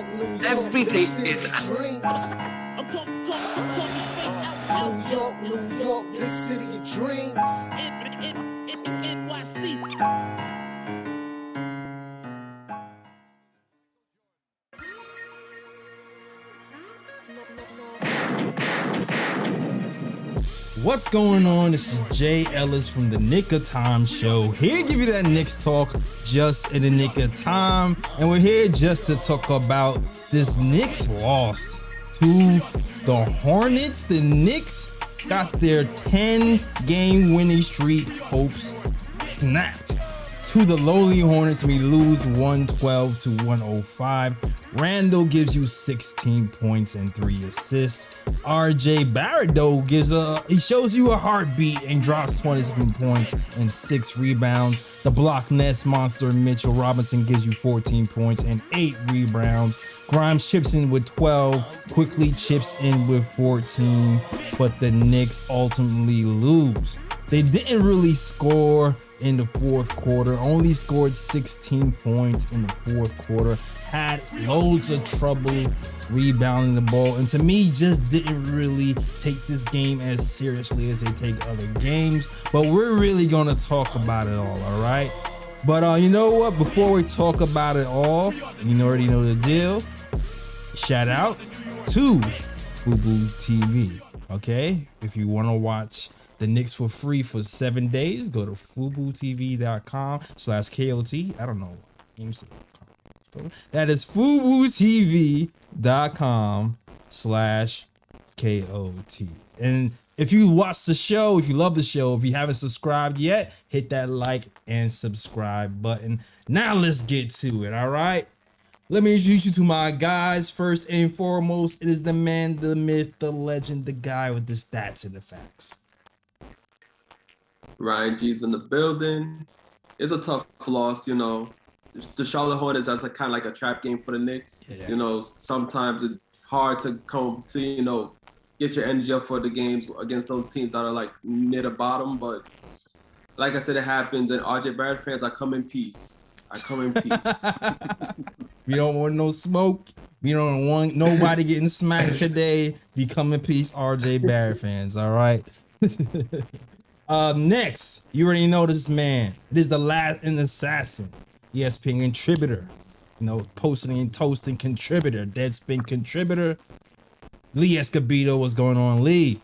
Everything is New York, big city of dreams. NYC. What's going on? This is Jay Ellis from the Knick Of Time Show. Here to give you that Knicks talk just in the nick of time. And we're here just to talk about this Knicks loss to the Hornets. The Knicks got their 10-game winning streak hopes snapped to the lowly Hornets. We lose 112 to 105. Randall gives you 16 points and 3 assists. RJ Barrett though he shows you a heartbeat and drops 27 points and 6 rebounds. The block nest monster Mitchell Robinson gives you 14 points and 8 rebounds. Grimes chips in with 12, quickly chips in with 14, but the Knicks ultimately lose. They didn't really score in the fourth quarter, only scored 16 points in the fourth quarter, had loads of trouble rebounding the ball, and to me just didn't really take this game as seriously as they take other games. But we're really gonna talk about it all right? But you know what, before we talk about it all, you already know the deal. Shout out to Fubu TV, okay? If you want to watch the Knicks for free for 7 days, go to FubuTV.com/KOT. I don't know. That is FubuTV.com/KOT. And if you watch the show, if you love the show, if you haven't subscribed yet, hit that like and subscribe button. Now let's get to it, all right? Let me introduce you to my guys. First and foremost, it is the man, the myth, the legend, the guy with the stats and the facts. Ryan G's in the building. It's a tough loss, you know. The Charlotte Hornets, that's kind of like a trap game for the Knicks. Yeah. You know, sometimes it's hard to come to, you know, get your energy up for the games against those teams that are like near the bottom. But like I said, it happens. And RJ Barrett fans, I come in peace. We don't want no smoke. We don't want nobody getting smacked today. We come in peace, RJ Barrett fans. All right. Next, you already know this man. It is the Latin assassin, ESPN contributor, you know, posting and toasting contributor, Deadspin contributor, Lee Escobedo. What's going on, Lee?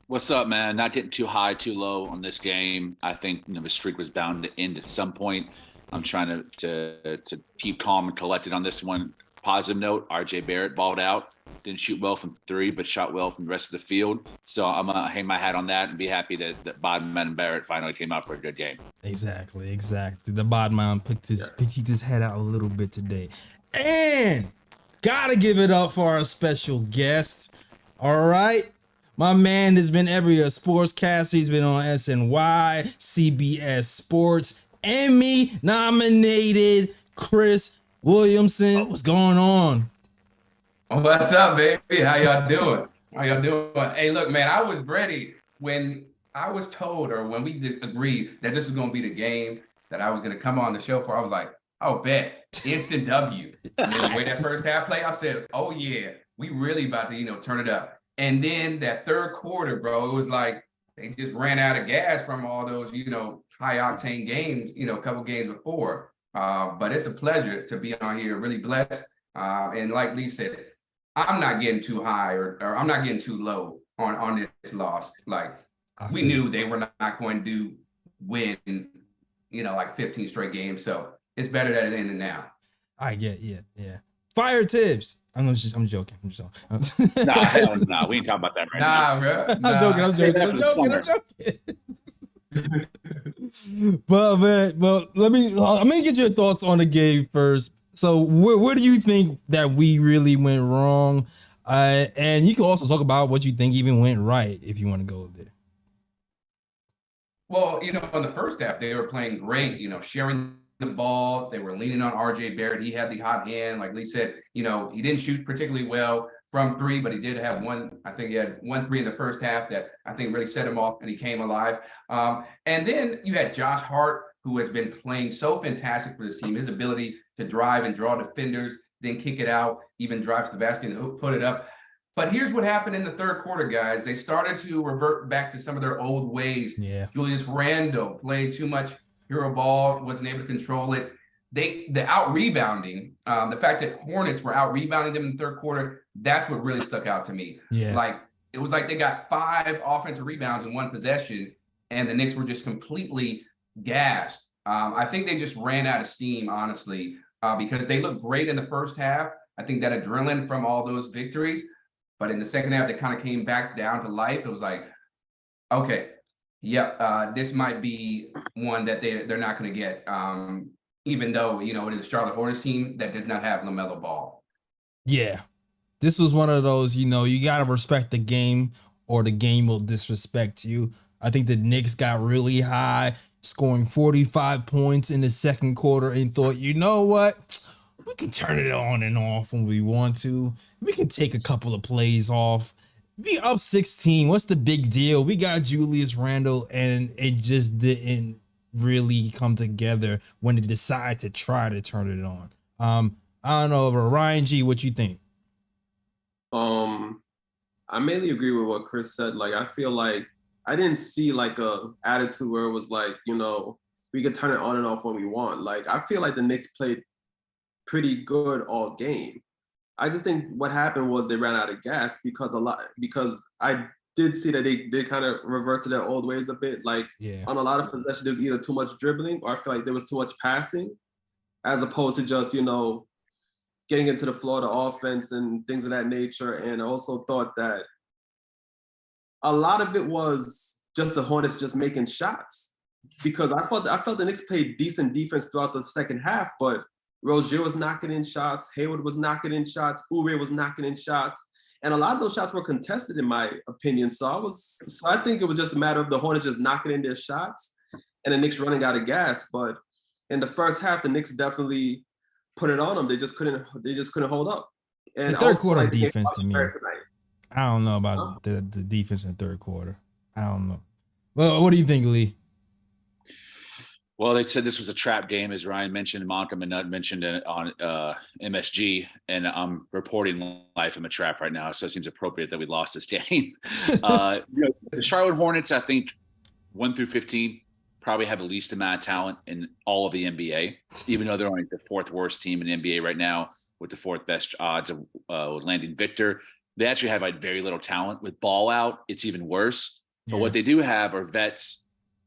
What's up, man? Not getting too high, too low on this game. I think the streak was bound to end at some point. I'm trying to keep calm and collected on this one. Positive note: RJ Barrett balled out. Didn't shoot well from 3, but shot well from the rest of the field. So I'm gonna hang my hat on that and be happy that Bodman Barrett finally came out for a good game. Exactly. The Bodman picked his head out a little bit today, and gotta give it up for our special guest. All right. My man has been everywhere. Sportscaster. He's been on SNY, CBS Sports, Emmy nominated Chris Williamson. What's going on? What's up, baby? How y'all doing? Hey, look, man, I was ready when I was told, or when we agreed that this was going to be the game that I was going to come on the show for. I was like, oh, bet. Instant W. And then the way that first half played, I said, oh, yeah, we really about to, turn it up. And then that third quarter, bro, it was like they just ran out of gas from all those, high octane games, a couple games before. But it's a pleasure to be on here, really blessed. And like Lee said, I'm not getting too high or I'm not getting too low on this loss. Like we knew they were not going to win, like 15 straight games. So it's better that it's ended now. I get, yeah. Fire tips. I'm joking. Nah, hell no. We ain't talking about that right now. Bro. I'm joking. But let me get your thoughts on the game first. So where do you think that we really went wrong? And you can also talk about what you think even went right if you want to go there. Well, in the first half, they were playing great, sharing the ball. They were leaning on RJ Barrett. He had the hot hand. Like Lee said, he didn't shoot particularly well from 3, but he did have one. I think he had 1 3 in the first half that I think really set him off and he came alive. And then you had Josh Hart, who has been playing so fantastic for this team. His ability to drive and draw defenders then kick it out, even drives to the basket and put it up. But here's what happened in the third quarter, guys. They started to revert back to some of their old ways. Yeah. Julius Randle played too much hero ball, wasn't able to control it. The out-rebounding, the fact that Hornets were out-rebounding them in the third quarter, that's what really stuck out to me. Yeah. Like, it was like they got 5 offensive rebounds in one possession, and the Knicks were just completely gassed. I think they just ran out of steam, honestly, because they looked great in the first half. I think that adrenaline from all those victories. But in the second half, they kind of came back down to life. It was like, okay, this might be one that they're not going to get, even though, it is a Charlotte Hornets team that does not have LaMelo Ball. Yeah. This was one of those, you got to respect the game or the game will disrespect you. I think the Knicks got really high, scoring 45 points in the second quarter and thought, you know what? We can turn it on and off when we want to. We can take a couple of plays off. Be up 16. What's the big deal? We got Julius Randle, and it just didn't really come together when they decide to try to turn it on. I don't know, but Ryan G, what you think? I mainly agree with what Chris said. Like, I feel like I didn't see like a attitude where it was like, we could turn it on and off when we want. Like, I feel like the Knicks played pretty good all game. I just think what happened was they ran out of gas because I did see that they did kind of revert to their old ways a bit. Like, on a lot of possessions, there was either too much dribbling or I feel like there was too much passing, as opposed to just, getting into the flow of the offense and things of that nature. And I also thought that a lot of it was just the Hornets just making shots, because I felt the Knicks played decent defense throughout the second half, but Rozier was knocking in shots, Hayward was knocking in shots, Oubre was knocking in shots, and a lot of those shots were contested, in my opinion. So I think it was just a matter of the Hornets just knocking in their shots and the Knicks running out of gas. But in the first half, the Knicks definitely put it on them. They just couldn't hold up. And the third quarter defense to me, I don't know about the defense in the third quarter. I don't know. Well, what do you think, Lee? Well, they said this was a trap game, as Ryan mentioned, Monica Minut mentioned it on MSG, and I'm reporting life in a trap right now, so it seems appropriate that we lost this game. The Charlotte Hornets, I think, 1 through 15, probably have the least amount of talent in all of the NBA, even though they're only the 4th worst team in the NBA right now with the 4th best odds of landing Victor. They actually have like very little talent. With Ball out, it's even worse. But what they do have are vets.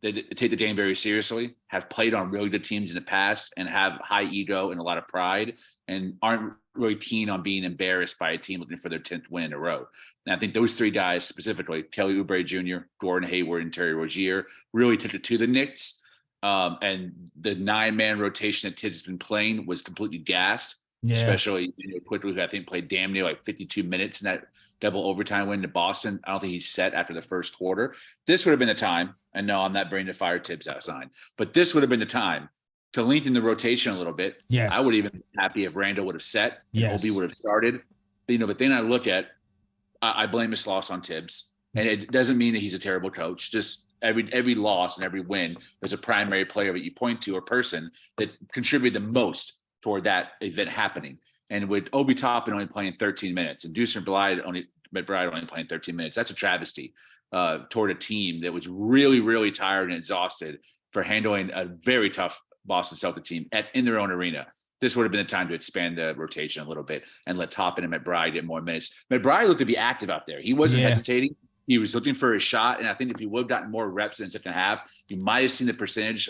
They take the game very seriously, have played on really good teams in the past, and have high ego and a lot of pride, and aren't really keen on being embarrassed by a team looking for their 10th win in a row. And I think those 3 guys specifically, Kelly Oubre Jr., Gordon Hayward, and Terry Rozier, really took it to the Knicks. And the 9-man rotation that Tibbs has been playing was completely gassed, especially quickly, who I think played damn near like 52 minutes in that double overtime win to Boston. I don't think he's set after the first quarter. This would have been the time. And no, I'm not bringing the fire Tibbs outside, but this would have been the time to lengthen the rotation a little bit. Yes. I would even be happy if Randall would have set, and Obi would have started. But, the thing I look at, I blame this loss on Tibbs. And it doesn't mean that he's a terrible coach. Just every loss and every win, there's a primary player that you point to or person that contributed the most toward that event happening. And with Obi Toppin only playing 13 minutes and Deucer McBride only playing 13 minutes, that's a travesty toward a team that was really, really tired and exhausted for handling a very tough Boston Celtics team in their own arena. This would have been the time to expand the rotation a little bit and let Toppin and McBride get more minutes. McBride looked to be active out there. He wasn't hesitating. He was looking for his shot. And I think if he would have gotten more reps in the second half, you might have seen the percentage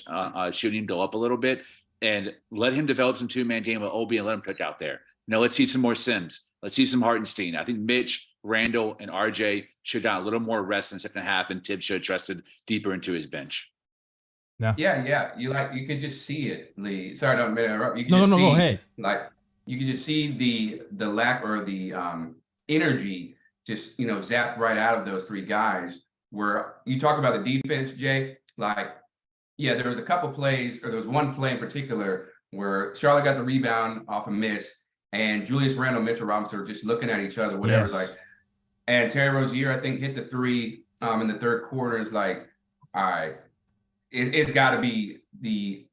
shooting go up a little bit, and let him develop some 2-man game with Obi and let him cook out there. Let's see some more Sims. Let's see some Hartenstein. I think Mitch, Randall, and RJ should have got a little more rest in the second half, and Tibbs should have trusted deeper into his bench. No. Yeah. You could just see it, Lee. Sorry, don't interrupt. You could No, go ahead. Like, you could just see the lack or the energy just zapped right out of those 3 guys. Where you talk about the defense, Jay, there was a couple plays, or there was one play in particular where Charlotte got the rebound off a miss, and Julius Randle, Mitchell Robinson were just looking at each other, whatever. And Terry Rozier, I think, hit the 3 in the third quarter. It's like, all right, it's got to be the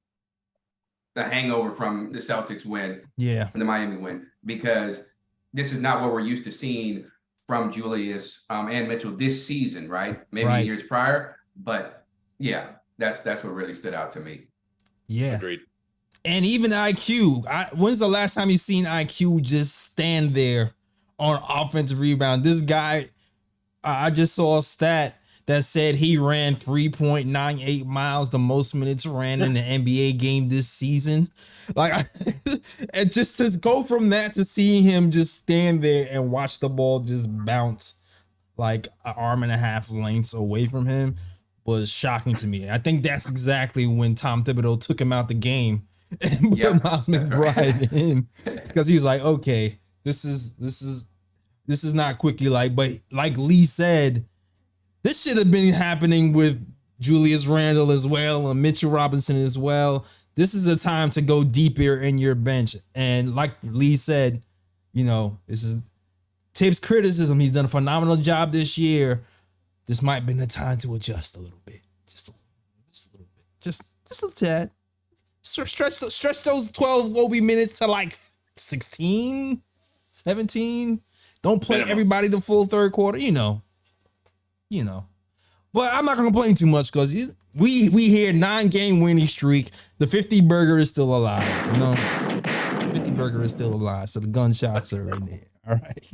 hangover from the Celtics win, the Miami win. because this is not what we're used to seeing from Julius and Mitchell this season, right? Maybe Right. years prior, but yeah, that's what really stood out to me. Yeah. Agreed. And even IQ. When's the last time you seen IQ just stand there on offensive rebound? This guy, I just saw a stat that said he ran 3.98 miles, the most minutes ran in an NBA game this season. Like, and just to go from that to seeing him just stand there and watch the ball just bounce like an arm and a half lengths away from him was shocking to me. I think that's exactly when Tom Thibodeau took him out the game and put Miles McBride in, because he was like, okay, this is not quickly but like Lee said, this should have been happening with Julius Randle as well and Mitchell Robinson as well. This is the time to go deeper in your bench. And like Lee said, this is Tibbs' criticism. He's done a phenomenal job this year. This might have been the time to adjust a little bit. Just a little bit. Just a tad. Stretch those 12 Wobie minutes to like 16, 17. Don't play everybody the full third quarter, But I'm not gonna complain too much because we hear 9-game winning streak. The 50 burger is still alive. The 50 burger is still alive. So the gunshots are right there. All right.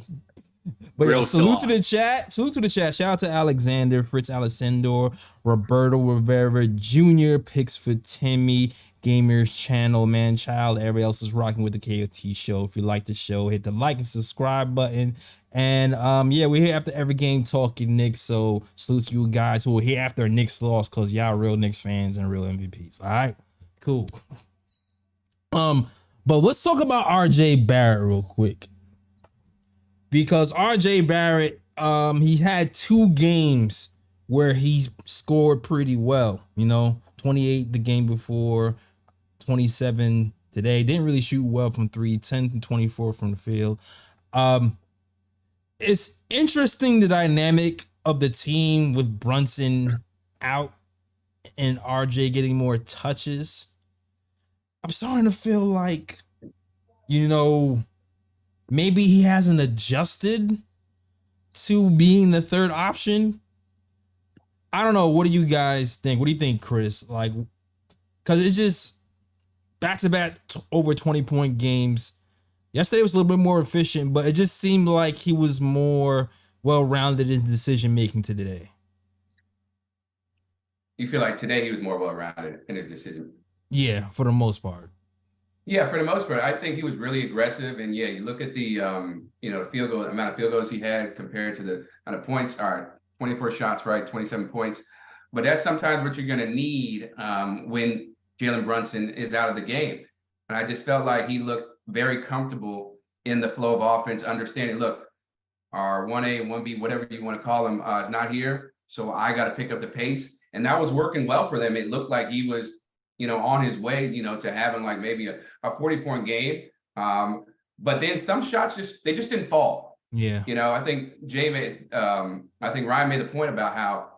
But salute to the chat. Salute to the chat. Shout out to Alexander, Fritz Alessandro, Roberto Rivera Jr., Picks for Timmy, Gamers Channel, Man Child. Everybody else is rocking with the KOT show. If you like the show, hit the like and subscribe button. And we're here after every game talking Knicks. So salute to you guys who are here after a Knicks loss, because y'all real Knicks fans and real MVPs. All right, cool. But let's talk about RJ Barrett real quick, because RJ Barrett, he had 2 games where he scored pretty well. 28 the game before, 27 today. Didn't really shoot well from 3, 10 to 24 from the field. It's interesting, the dynamic of the team with Brunson out and RJ getting more touches. I'm starting to feel like, maybe he hasn't adjusted to being the third option. I don't know. What do you guys think? What do you think, Chris? Like, because it's just back-to-back over 20-point games. Yesterday was a little bit more efficient, but it just seemed like he was more well-rounded in his decision-making today. You feel like today he was more well-rounded in his decision? Yeah, for the most part. Yeah, for the most part, I think he was really aggressive. And you look at the, field goal, amount of field goals he had compared to the amount of points. All right, 24 shots, right, 27 points. But that's sometimes what you're going to need when Jalen Brunson is out of the game. And I just felt like he looked very comfortable in the flow of offense, understanding, look, our 1A, 1B, whatever you want to call him, is not here. So I got to pick up the pace. And that was working well for them. It looked like he was, on his way, to having like maybe a 40-point game. But then some shots just didn't fall. Yeah. I think Ryan made the point about how,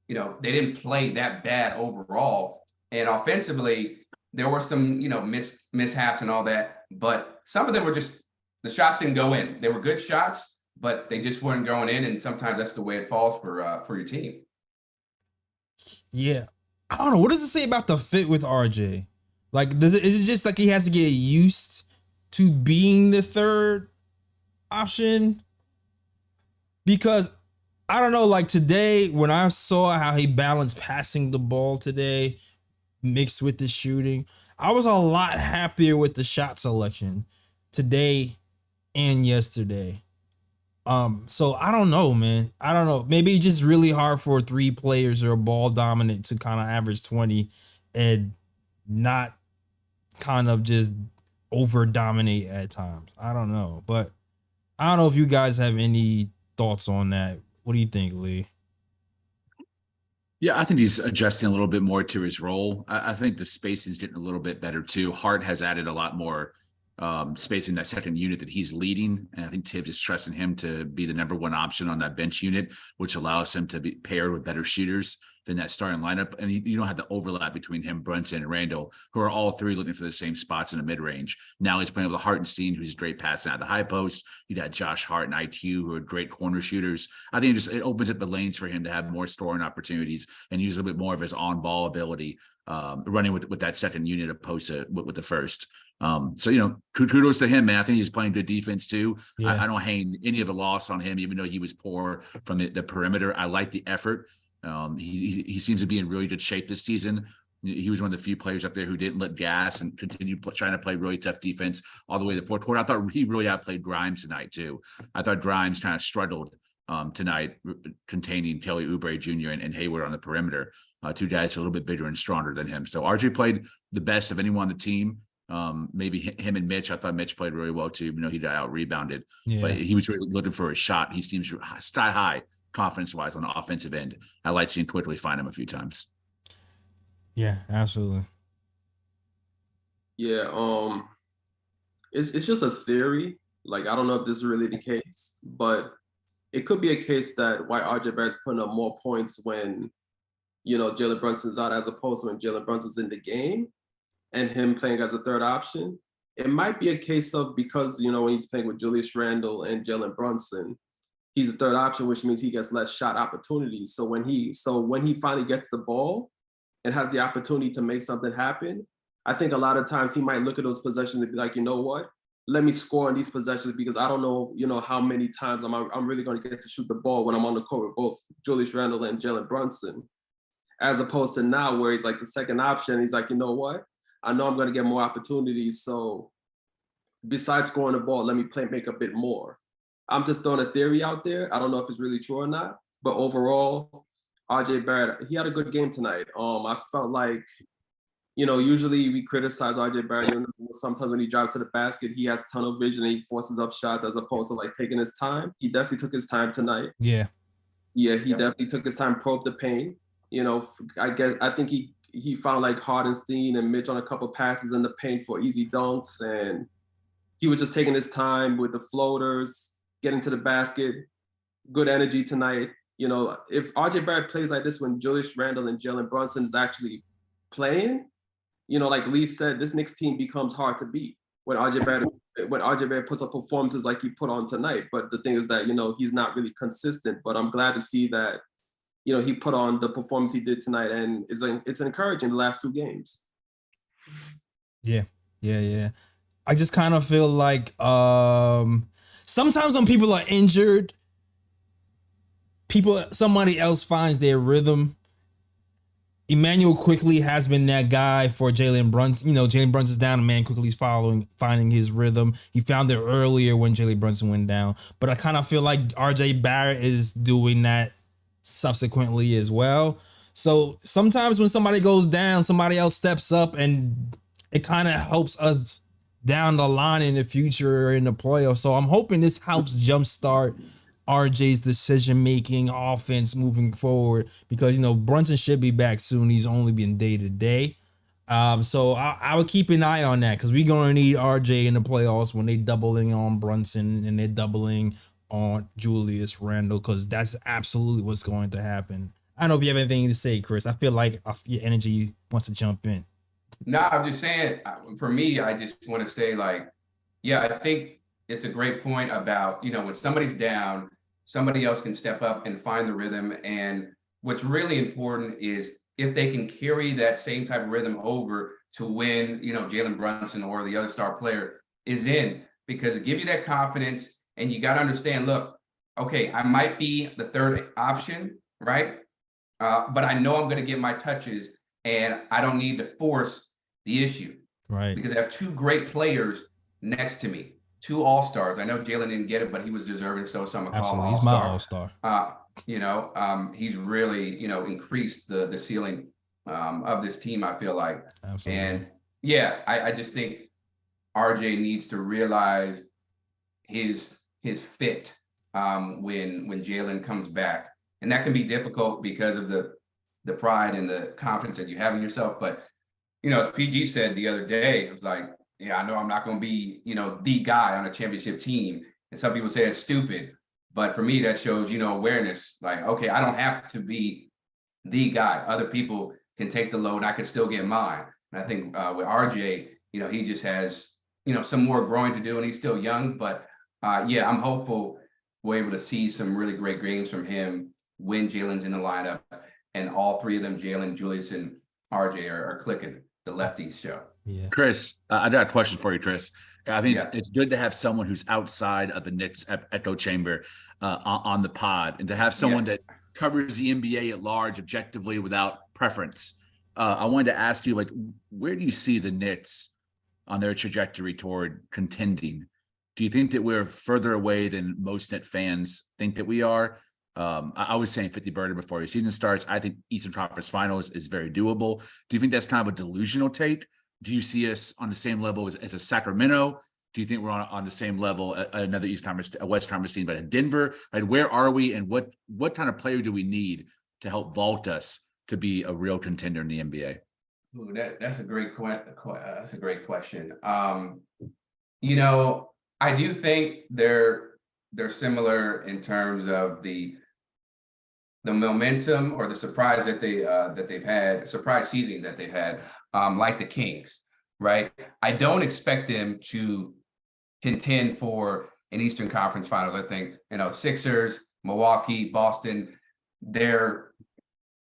they didn't play that bad overall. And offensively, there were some, mishaps and all that. But some of them were just, the shots didn't go in. They were good shots, but they just weren't going in. And sometimes that's the way it falls for your team. Yeah. I don't know. What does it say about the fit with RJ? Like, is it just like he has to get used to being the third option? Because I don't know, like today, when I saw how he balanced passing the ball today, mixed with the shooting, I was a lot happier with the shot selection today and yesterday. So I don't know, man. I don't know. Maybe it's just really hard for 3 players or a ball dominant to kind of average 20 and not kind of just over dominate at times. I don't know, but I don't know if you guys have any thoughts on that. What do you think, Lee? Yeah, I think he's adjusting a little bit more to his role. I think the spacing is getting a little bit better too. Hart has added a lot more spacing that second unit that he's leading. And I think Tibbs is trusting him to be the #1 option on that bench unit, which allows him to be paired with better shooters than that starting lineup. And you don't have the overlap between him, Brunson, and Randall, who are all three looking for the same spots in the mid-range. Now he's playing with Hartenstein, who's great passing out of the high post. You got Josh Hart and IQ, who are great corner shooters. I think it opens up the lanes for him to have more scoring opportunities and use a little bit more of his on-ball ability running with that second unit opposed to with the first. So, kudos to him, man. I think he's playing good defense too. Yeah. I don't hang any of the loss on him, even though he was poor from the perimeter. I like the effort. He seems to be in really good shape this season. He was one of the few players up there who didn't let gas and continued trying to play really tough defense all the way to the fourth quarter. I thought he really outplayed Grimes tonight too. I thought Grimes kind of struggled tonight, containing Kelly Oubre Jr. and Hayward on the perimeter. Two guys who are a little bit bigger and stronger than him. So RJ played the best of anyone on the team. Maybe him and Mitch. I thought Mitch played really well too, even though he got out rebounded. Yeah. But he was really looking for a shot. He seems sky high confidence-wise on the offensive end. I like seeing Quickly find him a few times. Yeah, absolutely. Yeah, it's just a theory. Like, I don't know if this is really the case, but it could be a case that why RJ Barrett's putting up more points when, Jalen Brunson's out, as opposed to when Jalen Brunson's in the game and him playing as a third option. It might be a case of because, when he's playing with Julius Randle and Jalen Brunson, he's a third option, which means he gets less shot opportunities. So when he finally gets the ball and has the opportunity to make something happen, I think a lot of times he might look at those possessions and be like, you know what? Let me score on these possessions because I don't know, how many times I'm really going to get to shoot the ball when I'm on the court with both Julius Randle and Jalen Brunson, as opposed to now where he's like the second option. He's like, you know what? I know I'm going to get more opportunities. So besides scoring the ball, let me make a bit more. I'm just throwing a theory out there. I don't know if it's really true or not, but overall, RJ Barrett, he had a good game tonight. I felt like, usually we criticize RJ Barrett. Sometimes when he drives to the basket, he has tunnel vision and he forces up shots as opposed to like taking his time. He definitely took his time tonight. Yeah. Yeah, he definitely took his time, probe the paint. I think he found like Hardenstein and Mitch on a couple passes in the paint for easy dunks, and he was just taking his time with the floaters, getting to the basket. Good energy tonight. If RJ Barrett plays like this when Julius Randle and Jalen Brunson is actually playing, like Lee said, this Knicks team becomes hard to beat when RJ Barrett puts up performances like he put on tonight. But the thing is that, he's not really consistent. But I'm glad to see that, he put on the performance he did tonight, and it's encouraging the last two games. Yeah. I just kind of feel like sometimes when people are injured, somebody else finds their rhythm. Emmanuel Quickly has been that guy for Jalen Brunson. Jalen Brunson's down, and man Quickly's finding his rhythm. He found it earlier when Jalen Brunson went down, but I kind of feel like RJ Barrett is doing that subsequently as well. So sometimes when somebody goes down, somebody else steps up, and it kind of helps us down the line in the future or in the playoffs. So I'm hoping this helps jumpstart RJ's decision-making offense moving forward, because, Brunson should be back soon. He's only been day to day. So I would keep an eye on that, because we're going to need RJ in the playoffs when they're doubling on Brunson and they're doubling on Julius Randle, because that's absolutely what's going to happen. I don't know if you have anything to say, Chris. I feel like your energy wants to jump in. No, I'm just saying, for me, I just want to say, I think it's a great point about, when somebody's down, somebody else can step up and find the rhythm. And what's really important is if they can carry that same type of rhythm over to when, Jalen Brunson or the other star player is in, because it gives you that confidence. And you got to understand, look, okay, I might be the third option, right? But I know I'm going to get my touches, and I don't need to force the issue. Right. Because I have two great players next to me, two all-stars. I know Jalen didn't get it, but he was deserving, so I'm going to call him He's my all-star. He's really, increased the ceiling of this team, I feel like. Absolutely. And yeah, I just think RJ needs to realize his fit when Jalen comes back. And that can be difficult because of the pride and the confidence that you have in yourself. But, as PG said the other day, it was like, I know I'm not going to be, the guy on a championship team. And some people say it's stupid. But for me, that shows, awareness. Like, okay, I don't have to be the guy. Other people can take the load and I can still get mine. And I think with RJ, he just has, some more growing to do and he's still young. But I'm hopeful we're able to see some really great games from him when Jalen's in the lineup. And all three of them, Jalen, Julius, and RJ are clicking the lefties show. Yeah. Chris, I got a question for you, Chris. I think it's good to have someone who's outside of the Knicks echo chamber on the pod, and to have someone that covers the NBA at large objectively without preference. I wanted to ask you, where do you see the Knicks on their trajectory toward contending? Do you think that we're further away than most Knicks fans think that we are? I was saying 50 burger before your season starts. I think Eastern Conference Finals is very doable. Do you think that's kind of a delusional take? Do you see us on the same level as a Sacramento? Do you think we're on the same level at another East Conference, a West Conference team, but in Denver? Where are we, and what kind of player do we need to help vault us to be a real contender in the NBA? Ooh, that's a great that's a great question. I do think they're similar in terms of the momentum or the surprise that they've had, surprise season that they've had, like the Kings, right? I don't expect them to contend for an Eastern Conference Finals. I think, Sixers, Milwaukee, Boston, they're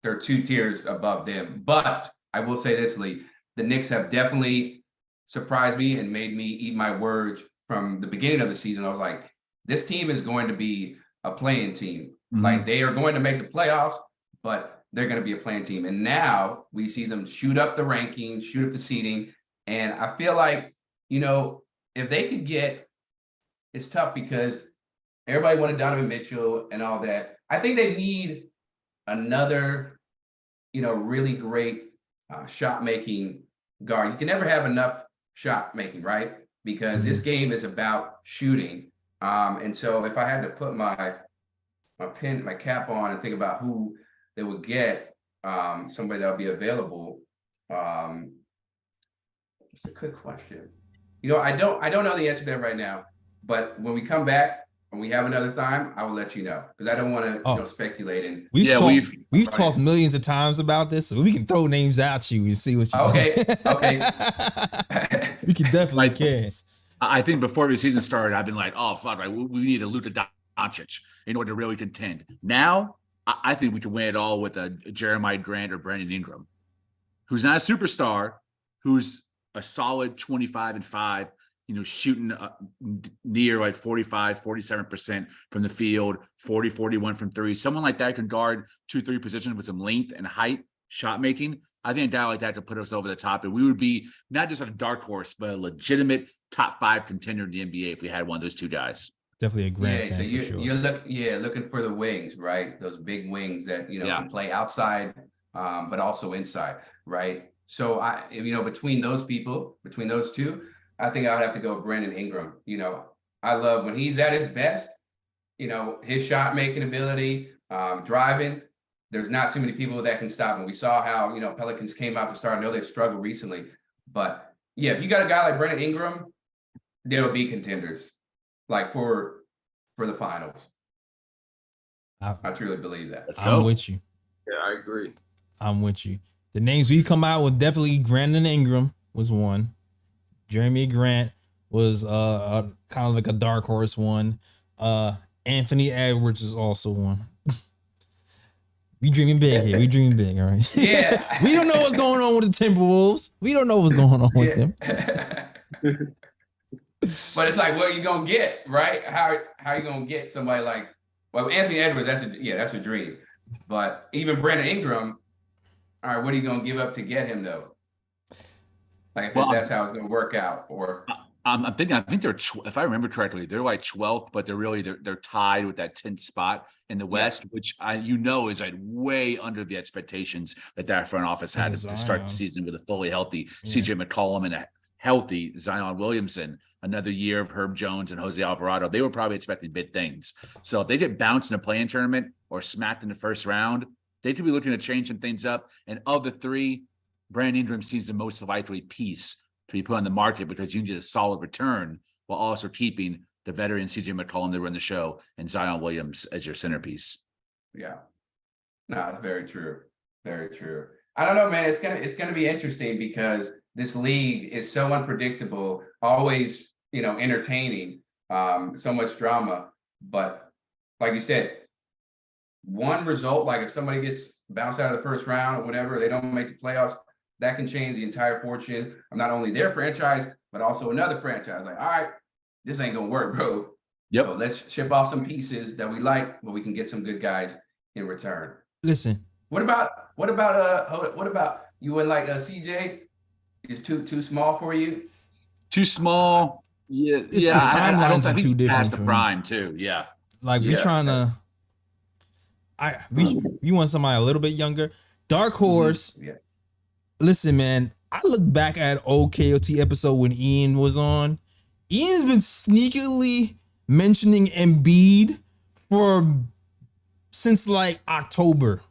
2 tiers above them. But I will say this, Lee, the Knicks have definitely surprised me and made me eat my words from the beginning of the season. I was like, this team is going to be a playing team. Mm-hmm. Like, they are going to make the playoffs, but they're going to be a playing team. And now we see them shoot up the rankings, shoot up the seeding. And I feel like, if they could get, it's tough because everybody wanted Donovan Mitchell and all that. I think they need another, really great shot making guard. You can never have enough shot making, right? Because this game is about shooting. And so if I had to put my cap on and think about who they would get, somebody that would be available. It's a good question. I don't know the answer to that right now, but when we come back and we have another time, I will let you know, because I don't want to speculate. And we've talked millions of times about this, so we can throw names at you and see what you okay. We can definitely can. I think before the season started, I've been like, oh, fuck, right, we need a Luka Doncic in order to really contend. Now, I think we can win it all with a Jeremiah Grant or Brandon Ingram, who's not a superstar, who's a solid 25-5, shooting near 45, 47% from the field, 40, 41 from three. Someone like that can guard 2-3 positions with some length and height, shot making. I think a guy like that could put us over the top, and we would be not just a dark horse, but a legitimate top 5 contender in the NBA if we had one of those two guys. Definitely a great fan. So you're looking for the wings, right? Those big wings that can play outside, but also inside, right? So between those two, I think I would have to go Brandon Ingram. I love when he's at his best. His shot making ability, driving. There's not too many people that can stop him. We saw how Pelicans came out to start. I know they've struggled recently, but if you got a guy like Brandon Ingram, they'll be contenders, like for the finals. I truly believe that. I'm with you. Yeah, I agree. I'm with you. The names we come out with, definitely Brandon Ingram was one. Jeremy Grant was kind of like a dark horse one. Anthony Edwards is also one. We dreaming big here. We dreaming big, all right? Yeah. We don't know what's going on with the Timberwolves. We don't know what's going on with them. But it's like, what are you gonna get, right? How are you gonna get somebody like, Anthony Edwards? That's a dream. But even Brandon Ingram, all right, what are you gonna give up to get him though? Like, that's how it's gonna work out. Or I think they're, if I remember correctly, they're like 12th, but they're tied with that 10th spot in the West, which is like way under the expectations that front office had to start the season with a fully healthy CJ McCollum and a healthy Zion Williamson, another year of Herb Jones and Jose Alvarado. They were probably expecting big things. So if they get bounced in a play-in tournament or smacked in the first round, they could be looking at changing things up. And of the three, Brandon Ingram seems the most likely piece to be put on the market because you need a solid return while also keeping the veteran CJ McCollum that run the show and Zion Williams as your centerpiece. Yeah. No, it's very true. Very true. I don't know, man. It's gonna be interesting because this league is so unpredictable, always, entertaining, so much drama. But like you said, one result, like if somebody gets bounced out of the first round or whatever, they don't make the playoffs, that can change the entire fortune of not only their franchise, but also another franchise. Like, all right, this ain't gonna work, bro. Yep. So let's ship off some pieces that we like, but we can get some good guys in return. Listen. What about you and like CJ? Is too small for you? Too small. Yeah. The timelines are too different past the prime too. Yeah. Like we trying to. We want somebody a little bit younger. Dark Horse. Mm-hmm. Yeah. Listen, man. I look back at old KOT episode when Ian was on. Ian's been sneakily mentioning Embiid since like October.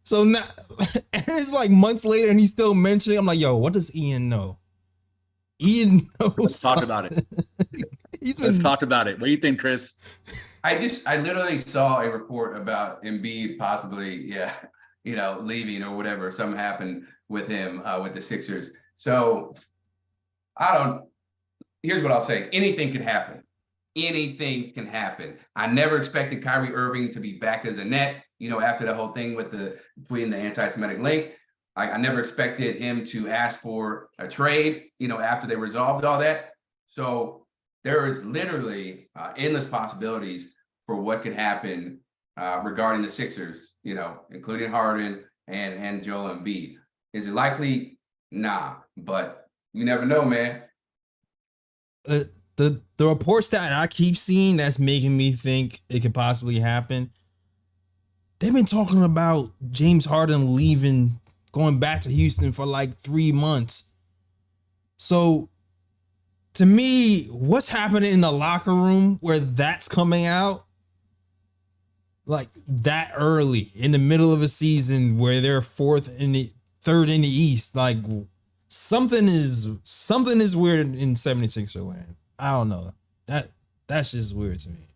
So now, and it's like months later, and he's still mentioning. I'm like, yo, what does Ian know? Ian knows. Let's talk about it. Let's talk about it. What do you think, Chris? I literally saw a report about Embiid possibly, leaving or whatever. Something happened with him with the Sixers. So here's what I'll say. Anything can happen. Anything can happen. I never expected Kyrie Irving to be back as a net, after the whole thing with between the anti-Semitic link. I never expected him to ask for a trade, after they resolved all that. So there is literally endless possibilities for what could happen regarding the Sixers, including Harden and Joel Embiid. Is it likely? Nah, but you never know, man. The reports that I keep seeing that's making me think it could possibly happen. They've been talking about James Harden leaving, going back to Houston for like 3 months. So to me, what's happening in the locker room where that's coming out like that early in the middle of a season where they're third in the East, like something is weird in 76er land. I don't know. That's just weird to me.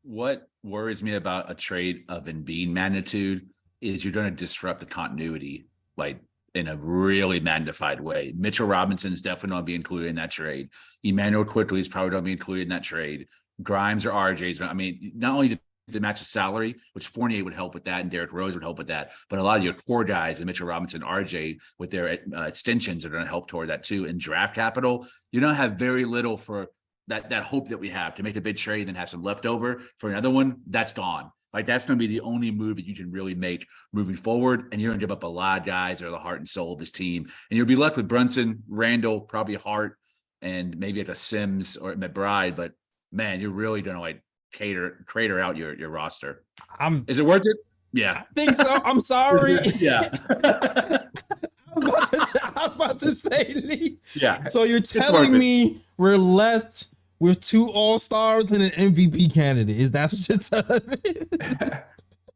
What worries me about a trade of Embiid magnitude is you're going to disrupt the continuity, like in a really magnified way. Mitchell Robinson's definitely not be included in that trade. Emmanuel Quickly is probably going to be included in that trade. Grimes or RJ's. I mean, not only to match the salary, which Fournier would help with that, and Derrick Rose would help with that, but a lot of your core guys, and Mitchell Robinson, RJ, with their extensions are going to help toward that too. In draft capital, you don't have very little for that hope that we have to make a big trade and then have some leftover for another one. That's gone. Like that's going to be the only move that you can really make moving forward. And you're going to give up a lot of guys that are the heart and soul of this team. And you'll be left with Brunson, Randall, probably Hart, and maybe like a Sims or McBride. But man, you're really going to like crater out your roster. Is it worth it? Yeah. I think so. I'm sorry. Yeah. I was about to say, Lee. Yeah. So you're telling me we're left with 2 All-Stars and an MVP candidate? Is that what you're telling me?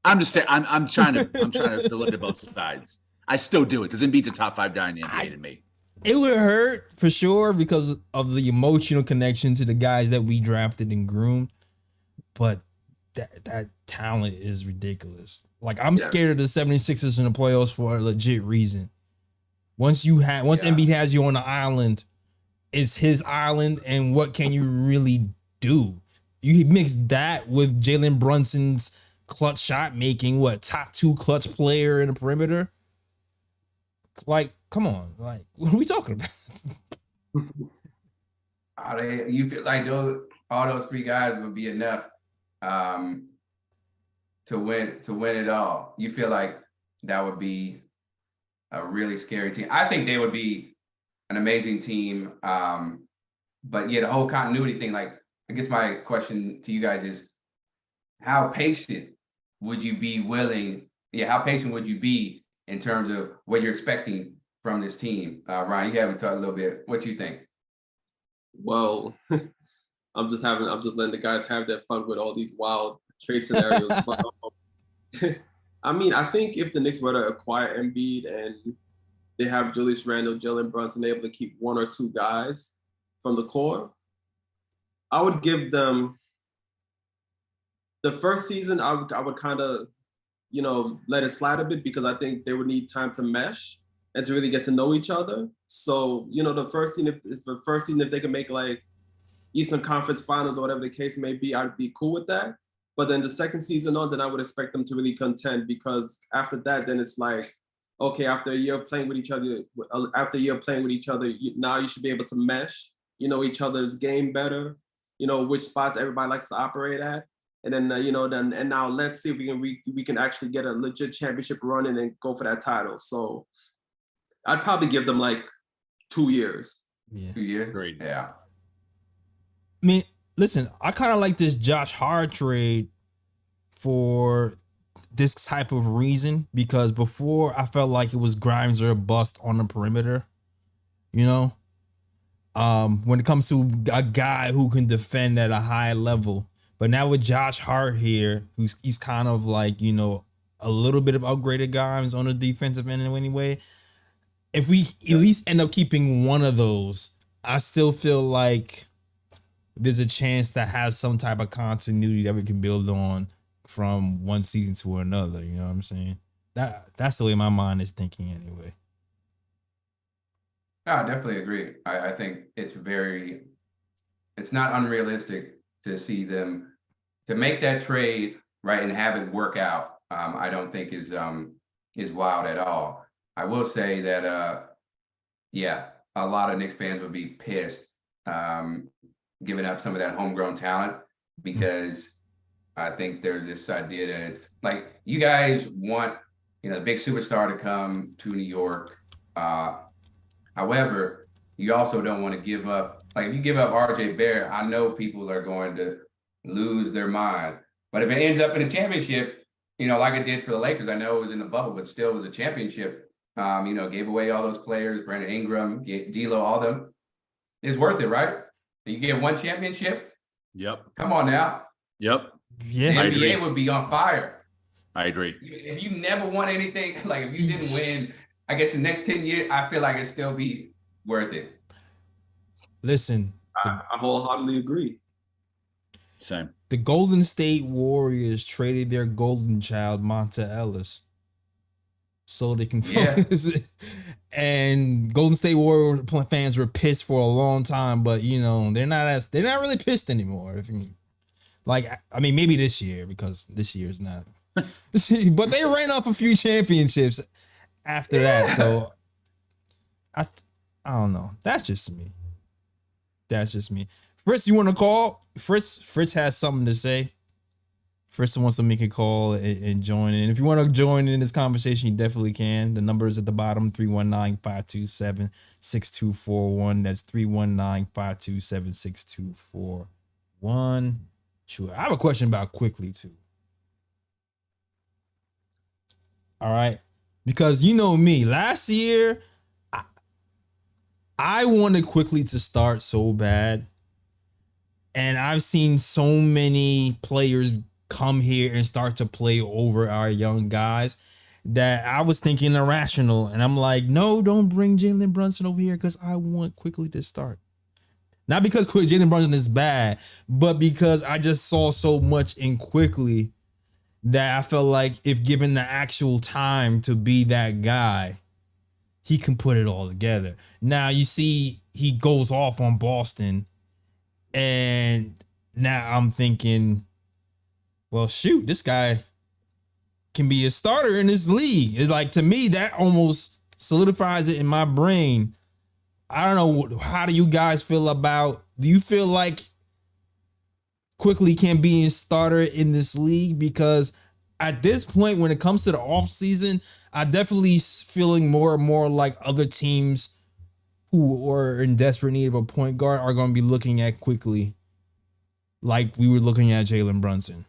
I'm just saying. I'm trying to look at both sides. I still do it because Embiid's a top 5 guy in the NBA to me. It would hurt for sure because of the emotional connection to the guys that we drafted and groomed, but that talent is ridiculous. Like I'm scared of the 76ers in the playoffs for a legit reason. Once Embiid has you on the island, it's his island, and what can you really do? You mix that with Jalen Brunson's clutch shot making, top 2 clutch player in the perimeter. Like, come on, like what are we talking about? You feel like all those 3 guys would be enough to win it all? You feel like that would be a really scary team? I think they would be an amazing team. But yeah, the whole continuity thing, like, I guess my question to you guys is, how patient would you be in terms of what you're expecting from this team? Ryan, you haven't talked a little bit. What do you think? Well, I'm just letting the guys have their fun with all these wild trade scenarios. But, I mean, I think if the Knicks were to acquire Embiid and they have Julius Randle, Jalen Brunson, able to keep one or two guys from the core. I would give them the first season. I would kind of, let it slide a bit because I think they would need time to mesh and to really get to know each other. So, the first season, if they can make like Eastern Conference Finals or whatever the case may be, I'd be cool with that. But then the second season on, then I would expect them to really contend, because after that, then it's like, okay, after a year of playing with each other, now you should be able to mesh, each other's game better, which spots everybody likes to operate at. And then, and now let's see if we can actually get a legit championship run and then go for that title. So I'd probably give them like 2 years. Yeah. 2 years? Great. Yeah. I mean, listen, I kind of like this Josh Hart trade for this type of reason, because before I felt like it was Grimes or a bust on the perimeter, when it comes to a guy who can defend at a high level. But now with Josh Hart here, he's kind of like, a little bit of upgraded Grimes on the defensive end anyway. If we at least end up keeping one of those, I still feel like there's a chance to have some type of continuity that we can build on from one season to another. You know what I'm saying? That's the way my mind is thinking anyway. No, I definitely agree. I think it's not unrealistic to see them to make that trade, right, and have it work out. I don't think is wild at all. I will say that a lot of Knicks fans would be pissed giving up some of that homegrown talent, because I think there's this idea that it's like you guys want the big superstar to come to New York. However, you also don't want to give up. Like if you give up RJ Barrett, I know people are going to lose their mind. But if it ends up in a championship, like it did for the Lakers, I know it was in the bubble, but still was a championship. Gave away all those players, Brandon Ingram, D'Lo, all them. It's worth it, right? You get one championship. Yep. Come on now. Yep. Yeah, The NBA would be on fire. I agree. If you never won anything, like if you didn't win, I guess the next 10 years, I feel like it'd still be worth it. listen, I wholeheartedly agree. Same. the Golden State Warriors traded their golden child, Monta Ellis, so they can focus. And Golden State Warrior fans were pissed for a long time, but they're not really pissed anymore. I mean, maybe this year, because this year is not. But they ran off a few championships after that, so I don't know. That's just me. Fritz, you want to call? Fritz has something to say. Fritz wants to make a call and join in. If you want to join in this conversation, you definitely can. The number is at the bottom, 319-527-6241. That's 319-527-6241. Sure. I have a question about Quickly, too. All right. Because you know me, last year, I wanted Quickly to start so bad. And I've seen so many players come here and start to play over our young guys that I was thinking irrational. And I'm like, no, don't bring Jalen Brunson over here because I want Quickly to start. Not because Jalen Brunson is bad, but because I just saw so much in Quickly that I felt like if given the actual time to be that guy, he can put it all together. Now you see he goes off on Boston, and now I'm thinking, well, shoot, this guy can be a starter in this league. It's like, to me, that almost solidifies it in my brain. I don't know. How do you guys feel about, do you feel like Quickly can be a starter in this league? Because at this point, when it comes to the offseason, I definitely feeling more and more like other teams who are in desperate need of a point guard are going to be looking at Quickly like we were looking at Jalen Brunson.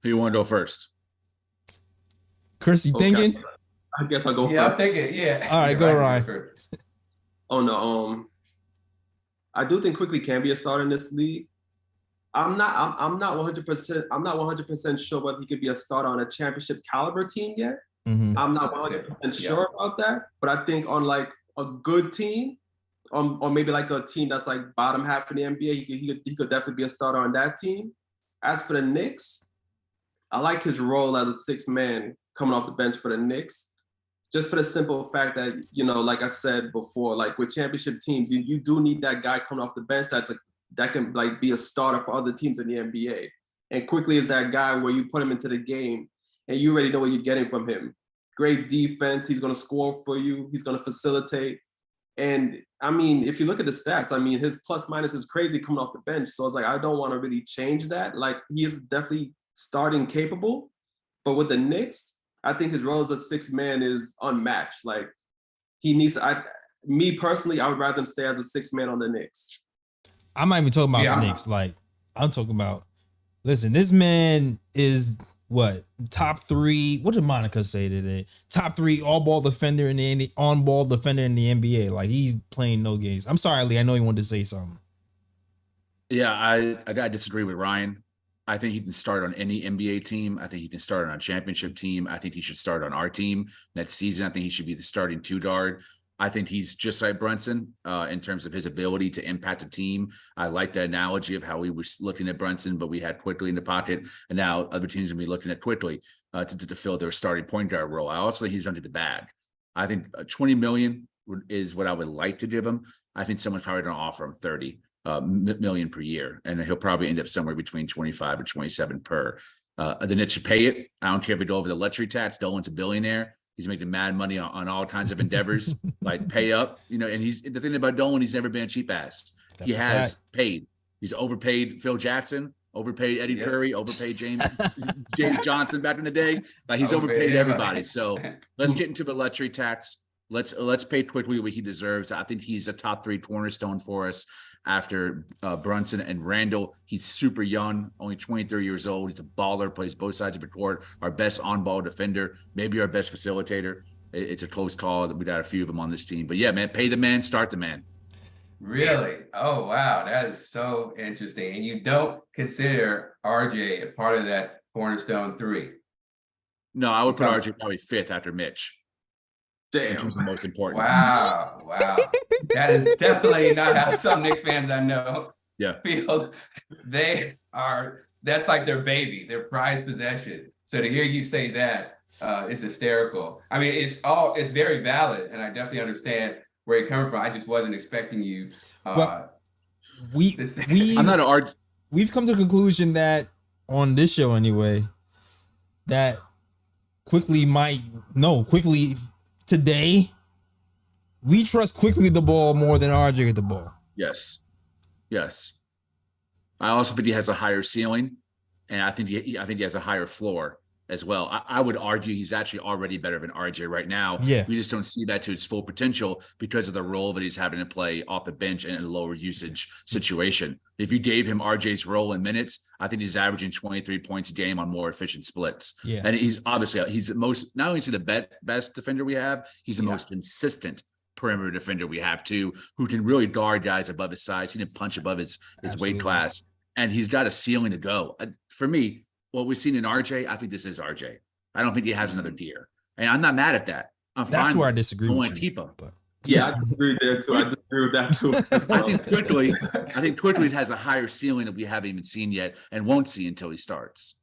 Who you want to go first? Chris, you thinking? I guess I'll go first. Yeah, I'm thinking. Yeah. All right, go Ryan. Oh no, I do think Quickly can be a starter in this league. I'm not 100%. I'm not 100% sure whether he could be a starter on a championship caliber team yet. Mhm. I'm not 100% sure about that. But I think on like a good team, or maybe like a team that's like bottom half in the NBA, he could definitely be a starter on that team. As for the Knicks, I like his role as a sixth man coming off the bench for the Knicks. Just for the simple fact that, you know, like I said before, like with championship teams, you do need that guy coming off the bench that can like be a starter for other teams in the NBA. And Quickly is that guy where you put him into the game and you already know what you're getting from him. Great defense. He's going to score for you. He's going to facilitate. And I mean, if you look at the stats, I mean, his plus minus is crazy coming off the bench. So it's like, I don't want to really change that. Like, he is definitely starting capable. But with the Knicks, I think his role as a sixth man is unmatched. Like, he needs, me personally, I would rather him stay as a sixth man on the Knicks. I'm not even talking about the Knicks. Like, I'm talking about, listen, this man is what, top 3, what did Monica say today? Top 3 on-ball defender in the NBA. Like, he's playing no games. I'm sorry, Lee. I know you wanted to say something. Yeah, I gotta disagree with Ryan. I think he can start on any NBA team. I think he can start on a championship team. I think he should start on our team next season. I think he should be the starting 2 guard. I think he's just like Brunson in terms of his ability to impact a team. I like the analogy of how we were looking at Brunson, but we had Quickly in the pocket, and now other teams will be looking at Quickly to fill their starting point guard role. I also think he's under the bag. I think $20 million is what I would like to give him. I think someone's probably going to offer him $30 million per year, and he'll probably end up somewhere between 25 or 27 per. The Knicks should pay it. I don't care if we go over the luxury tax. Dolan's a billionaire. He's making mad money on all kinds of endeavors, like pay up, you know, and he's the thing about Dolan, he's never been a cheap ass. He has paid. He's overpaid Phil Jackson, overpaid Eddie Curry, overpaid James Johnson back in the day. Like, he's overpaid everybody. So let's get into the luxury tax. Let's pay Quickly what he deserves. I think he's a top 3 cornerstone for us after Brunson and Randall. He's super young, only 23 years old. He's a baller, plays both sides of the court, our best on-ball defender, maybe our best facilitator. It's a close call. We got a few of them on this team. But yeah, man, pay the man, start the man. Really? Oh, wow. That is so interesting. And you don't consider RJ a part of that cornerstone 3? No, I would put RJ probably 5th after Mitch. Damn. Which was the most important. Wow. That is definitely not how some Knicks fans I know feel. That's like their baby, their prized possession. So to hear you say that is hysterical. I mean, it's very valid, and I definitely understand where you're coming from. I just wasn't expecting you. We've come to the conclusion that on this show anyway, that Quickly today, we trust Quickly the ball more than RJ the ball. Yes. I also think he has a higher ceiling, and I think he has a higher floor as well. I would argue he's actually already better than RJ right now. Yeah. We just don't see that to its full potential because of the role that he's having to play off the bench in a lower usage situation. If you gave him RJ's role in minutes, I think he's averaging 23 points a game on more efficient splits. Yeah. And he's the most, not only is he the best defender we have, he's the most consistent perimeter defender we have too, who can really guard guys above his size. He can punch above his weight class, and he's got a ceiling to go. For me, what we've seen in RJ, I think this is RJ. I don't think he has another tier, and I'm not mad at that. That's where I disagree. I with want to you, keep him. But yeah, I disagree there too. I disagree with that too. I think Quickly has a higher ceiling that we haven't even seen yet, and won't see until he starts.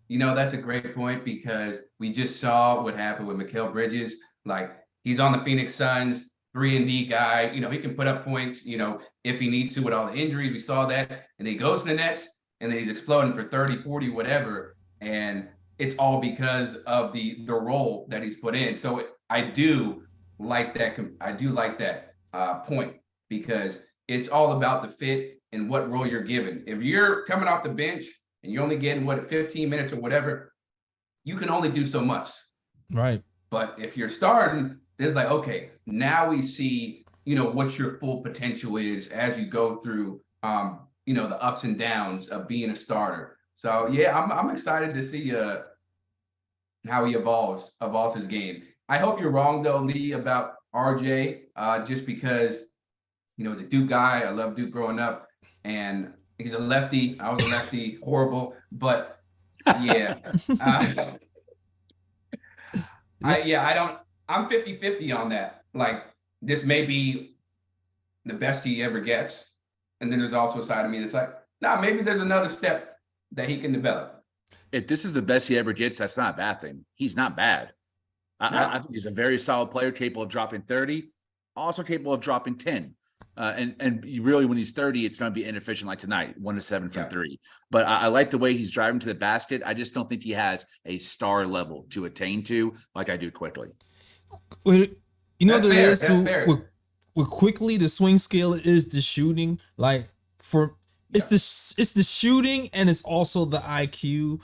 You know, that's a great point, because we just saw what happened with Mikal Bridges. Like, he's on the Phoenix Suns, 3-and-D guy. You know, he can put up points, you know, if he needs to with all the injuries. We saw that. And then he goes to the Nets, and then he's exploding for 30, 40, whatever. And it's all because of the role that he's put in. So I do like that. I do like that point, because it's all about the fit and what role you're given. If you're coming off the bench and you're only getting 15 minutes or whatever, you can only do so much. Right. But if you're starting, it's like, okay, now we see, you know, what your full potential is as you go through, you know, the ups and downs of being a starter. So yeah, I'm excited to see how he evolves his game. I hope you're wrong though, Lee, about RJ, just because, you know, as a Duke guy, I love Duke growing up, and He's a lefty. I was a lefty. Horrible. But yeah. I'm 50-50 on that. Like, this may be the best he ever gets. And then there's also a side of me that's like, nah, maybe there's another step that he can develop. If this is the best he ever gets, that's not a bad thing. He's not bad. I think he's a very solid player, capable of dropping 30, also capable of dropping 10. And really, when he's 30, it's going to be inefficient like tonight, 1 to 7 from 3. But I like the way he's driving to the basket. I just don't think he has a star level to attain to like I do Quickly. Well, you know what it is? That's fair. With Quickly, the swing scale is the shooting. Like it's the shooting, and it's also the IQ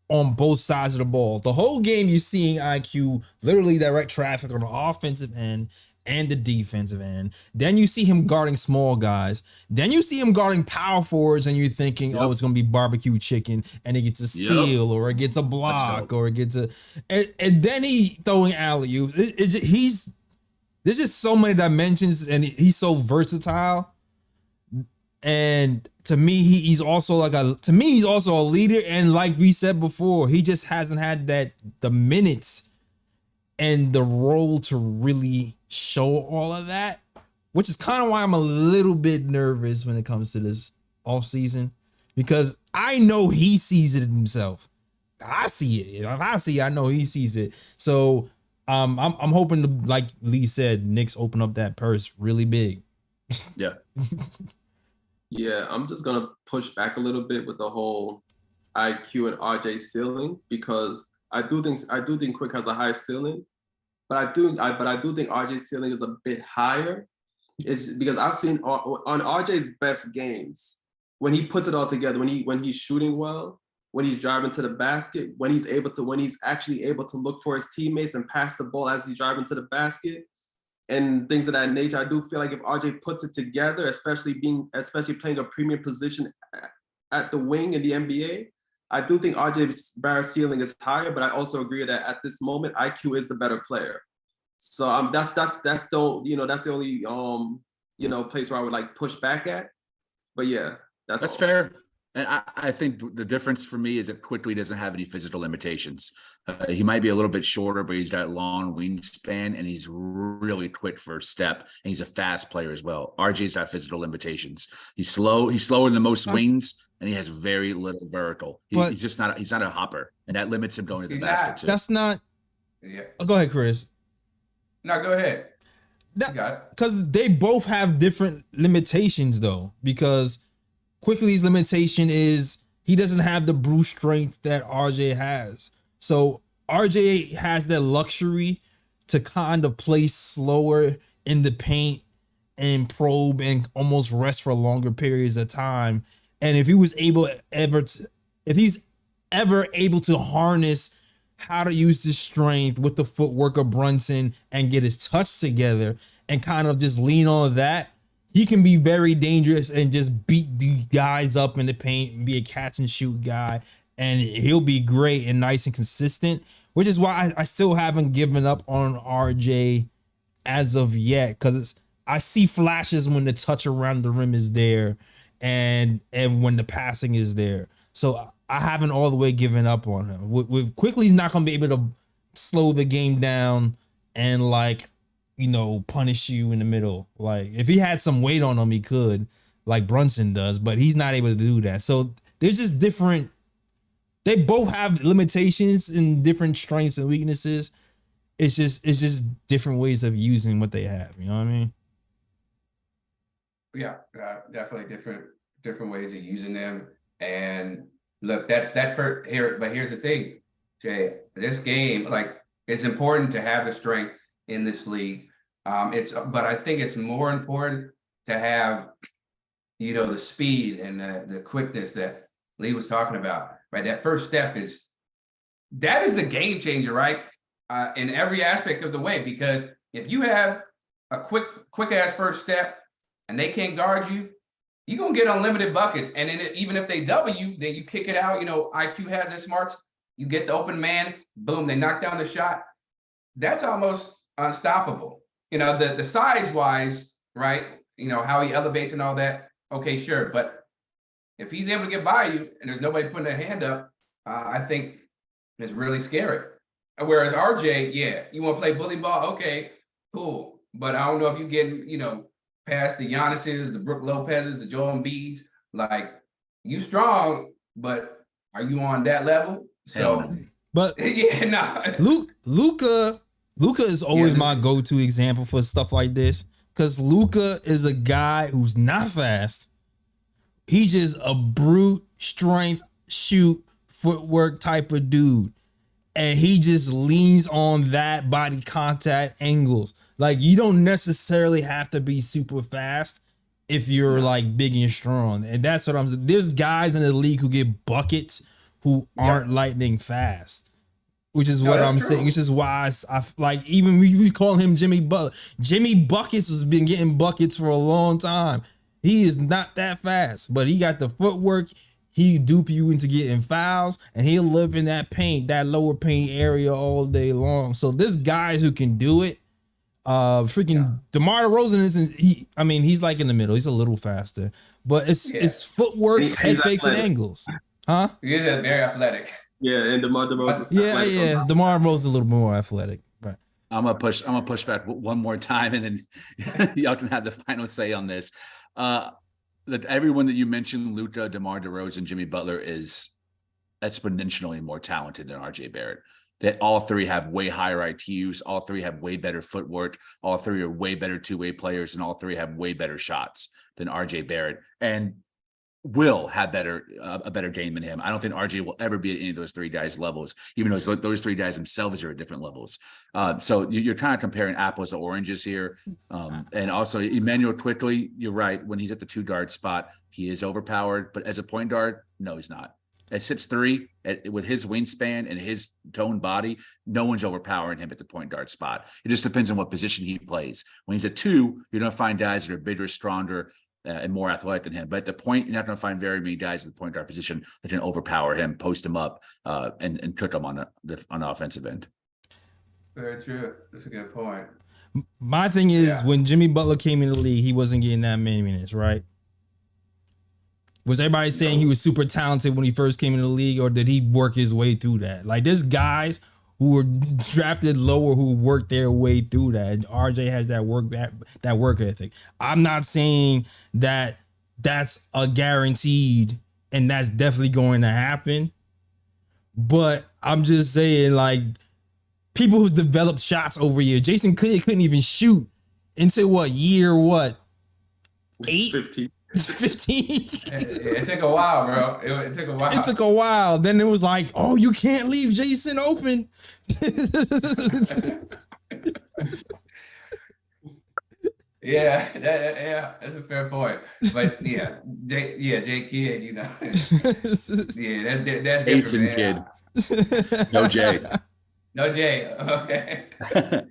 on both sides of the ball. The whole game you're seeing IQ literally direct traffic on the offensive end and the defensive end. Then you see him guarding small guys. Then you see him guarding power forwards, and you're thinking, oh, it's gonna be barbecue chicken, and it gets a steal or it gets a block or it gets a, and then he throwing alley-oop. There's just so many dimensions, and he's so versatile. And to me, he's also a leader. And like we said before, he just hasn't had the minutes and the role to really show all of that, which is kind of why I'm a little bit nervous when it comes to this offseason, because I know he sees it himself. I see it. If I see it, I know he sees it. So I'm hoping to, like Lee said, Knicks open up that purse really big. Yeah. Yeah, I'm just gonna push back a little bit with the whole IQ and RJ ceiling, because I do think Quick has a high ceiling, but I do think RJ's ceiling is a bit higher. It's because I've seen on RJ's best games, when he puts it all together, when he's shooting well, when he's driving to the basket, when he's actually able to look for his teammates and pass the ball as he's driving to the basket, and things of that nature. I do feel like if RJ puts it together, especially playing a premium position at the wing in the NBA, I do think RJ Barrett's ceiling is higher, but I also agree that at this moment, IQ is the better player. So that's the only place where I would like push back at. But yeah, that's fair. And I think the difference for me is that Quickly doesn't have any physical limitations. He might be a little bit shorter, but he's got a long wingspan, and he's really quick for a step, and he's a fast player as well. RJ's got physical limitations. He's slow. He's slower than most wings, and he has very little vertical. He's just not. He's not a hopper, and that limits him going to the basket too. That's not. Yeah. Oh, go ahead, Chris. No, go ahead. You got it. Because they both have different limitations, though. Because Quickly's limitation is he doesn't have the brute strength that RJ has. So RJ has that luxury to kind of play slower in the paint and probe and almost rest for longer periods of time. And if he was if he's ever able to harness how to use his strength with the footwork of Brunson and get his touch together and kind of just lean on that, he can be very dangerous and just beat the guys up in the paint and be a catch and shoot guy. And he'll be great and nice and consistent, which is why I still haven't given up on RJ as of yet. Cause I see flashes when the touch around the rim is there and when the passing is there. So I haven't all the way given up on him. With Quickly, he's not going to be able to slow the game down and punish you in the middle. Like if he had some weight on him, he could, like Brunson does, but he's not able to do that. So there's just different. They both have limitations and different strengths and weaknesses. It's just different ways of using what they have. You know what I mean? Yeah, definitely different ways of using them. And look, that for here. But here's the thing, Jay. This game, it's important to have the strength in this league. But I think it's more important to have, the speed and the quickness that Lee was talking about, right? That first step is a game changer, right? In every aspect of the way, because if you have a quick ass first step and they can't guard you, you're gonna get unlimited buckets. And then even if they double you, then you kick it out. IQ has their smarts. You get the open man, boom, they knock down the shot. That's almost unstoppable. The size wise, right? How he elevates and all that. Okay, sure. But If he's able to get by you and there's nobody putting their hand up, I think it's really scary. Whereas RJ, yeah, you want to play bully ball? Okay, cool. But I don't know if you're getting, past the Giannis's, the Brook Lopez's, the Joel Embiid's. Like, you strong, but are you on that level? So, but yeah, nah. Luka is always my go-to example for stuff like this, because Luka is a guy who's not fast. He's just a brute strength, shoot, footwork type of dude. And he just leans on that body contact angles. Like, you don't necessarily have to be super fast if you're like big and strong. And that's what I'm saying. There's guys in the league who get buckets who aren't lightning fast, which is what I'm saying, which is why I like, even we call him Jimmy Butler. Jimmy Buckets has been getting buckets for a long time. He is not that fast, but he got the footwork. He dupe you into getting fouls, and he'll live in that paint, that lower paint area all day long. So there's guys who can do it. DeMar DeRozan isn't. He's like in the middle. He's a little faster, but it's footwork, head fakes, and angles. Huh? He's very athletic. Yeah, and DeMar DeRozan. Yeah. DeMar DeRozan's a little more athletic. Right. I'm gonna push back one more time, and then y'all can have the final say on this. That everyone that you mentioned, Luka, DeMar DeRozan, Jimmy Butler, is exponentially more talented than RJ Barrett. That all three have way higher IQs, all three have way better footwork, all three are way better two-way players, and all three have way better shots than RJ Barrett, and will have a better game than him. I don't think RJ will ever be at any of those three guys' levels, even though those three guys themselves are at different levels. So you're kind of comparing apples to oranges here. And also Emmanuel Quickly, you're right. When he's at the 2 guard spot, he is overpowered, but as a point guard, no, he's not. At 6'3", with his wingspan and his toned body, no one's overpowering him at the point guard spot. It just depends on what position he plays. When he's at 2, you're going to find guys that are bigger, stronger, and more athletic than him. But at the point, you're not going to find very many guys in the point guard position that can overpower him, post him up, and cook him on the offensive end. Very true. That's a good point. My thing is, when Jimmy Butler came in the league, he wasn't getting that many minutes, right? Was everybody saying he was super talented when he first came in the league, or did he work his way through that? Like, there's guys who were drafted lower who worked their way through that. And RJ has that work ethic. I'm not saying that that's a guaranteed and that's definitely going to happen, but I'm just saying, like, people who's developed shots over years. Jason Kidd couldn't even shoot until year 8? 15. 15. It took a while, bro. It took a while. It took a while. Then it was like, oh, you can't leave Jason open. Yeah, that's a fair point. But Jay Kidd, yeah, that's Ace different, and Kid. No Jay. No Jay. Okay.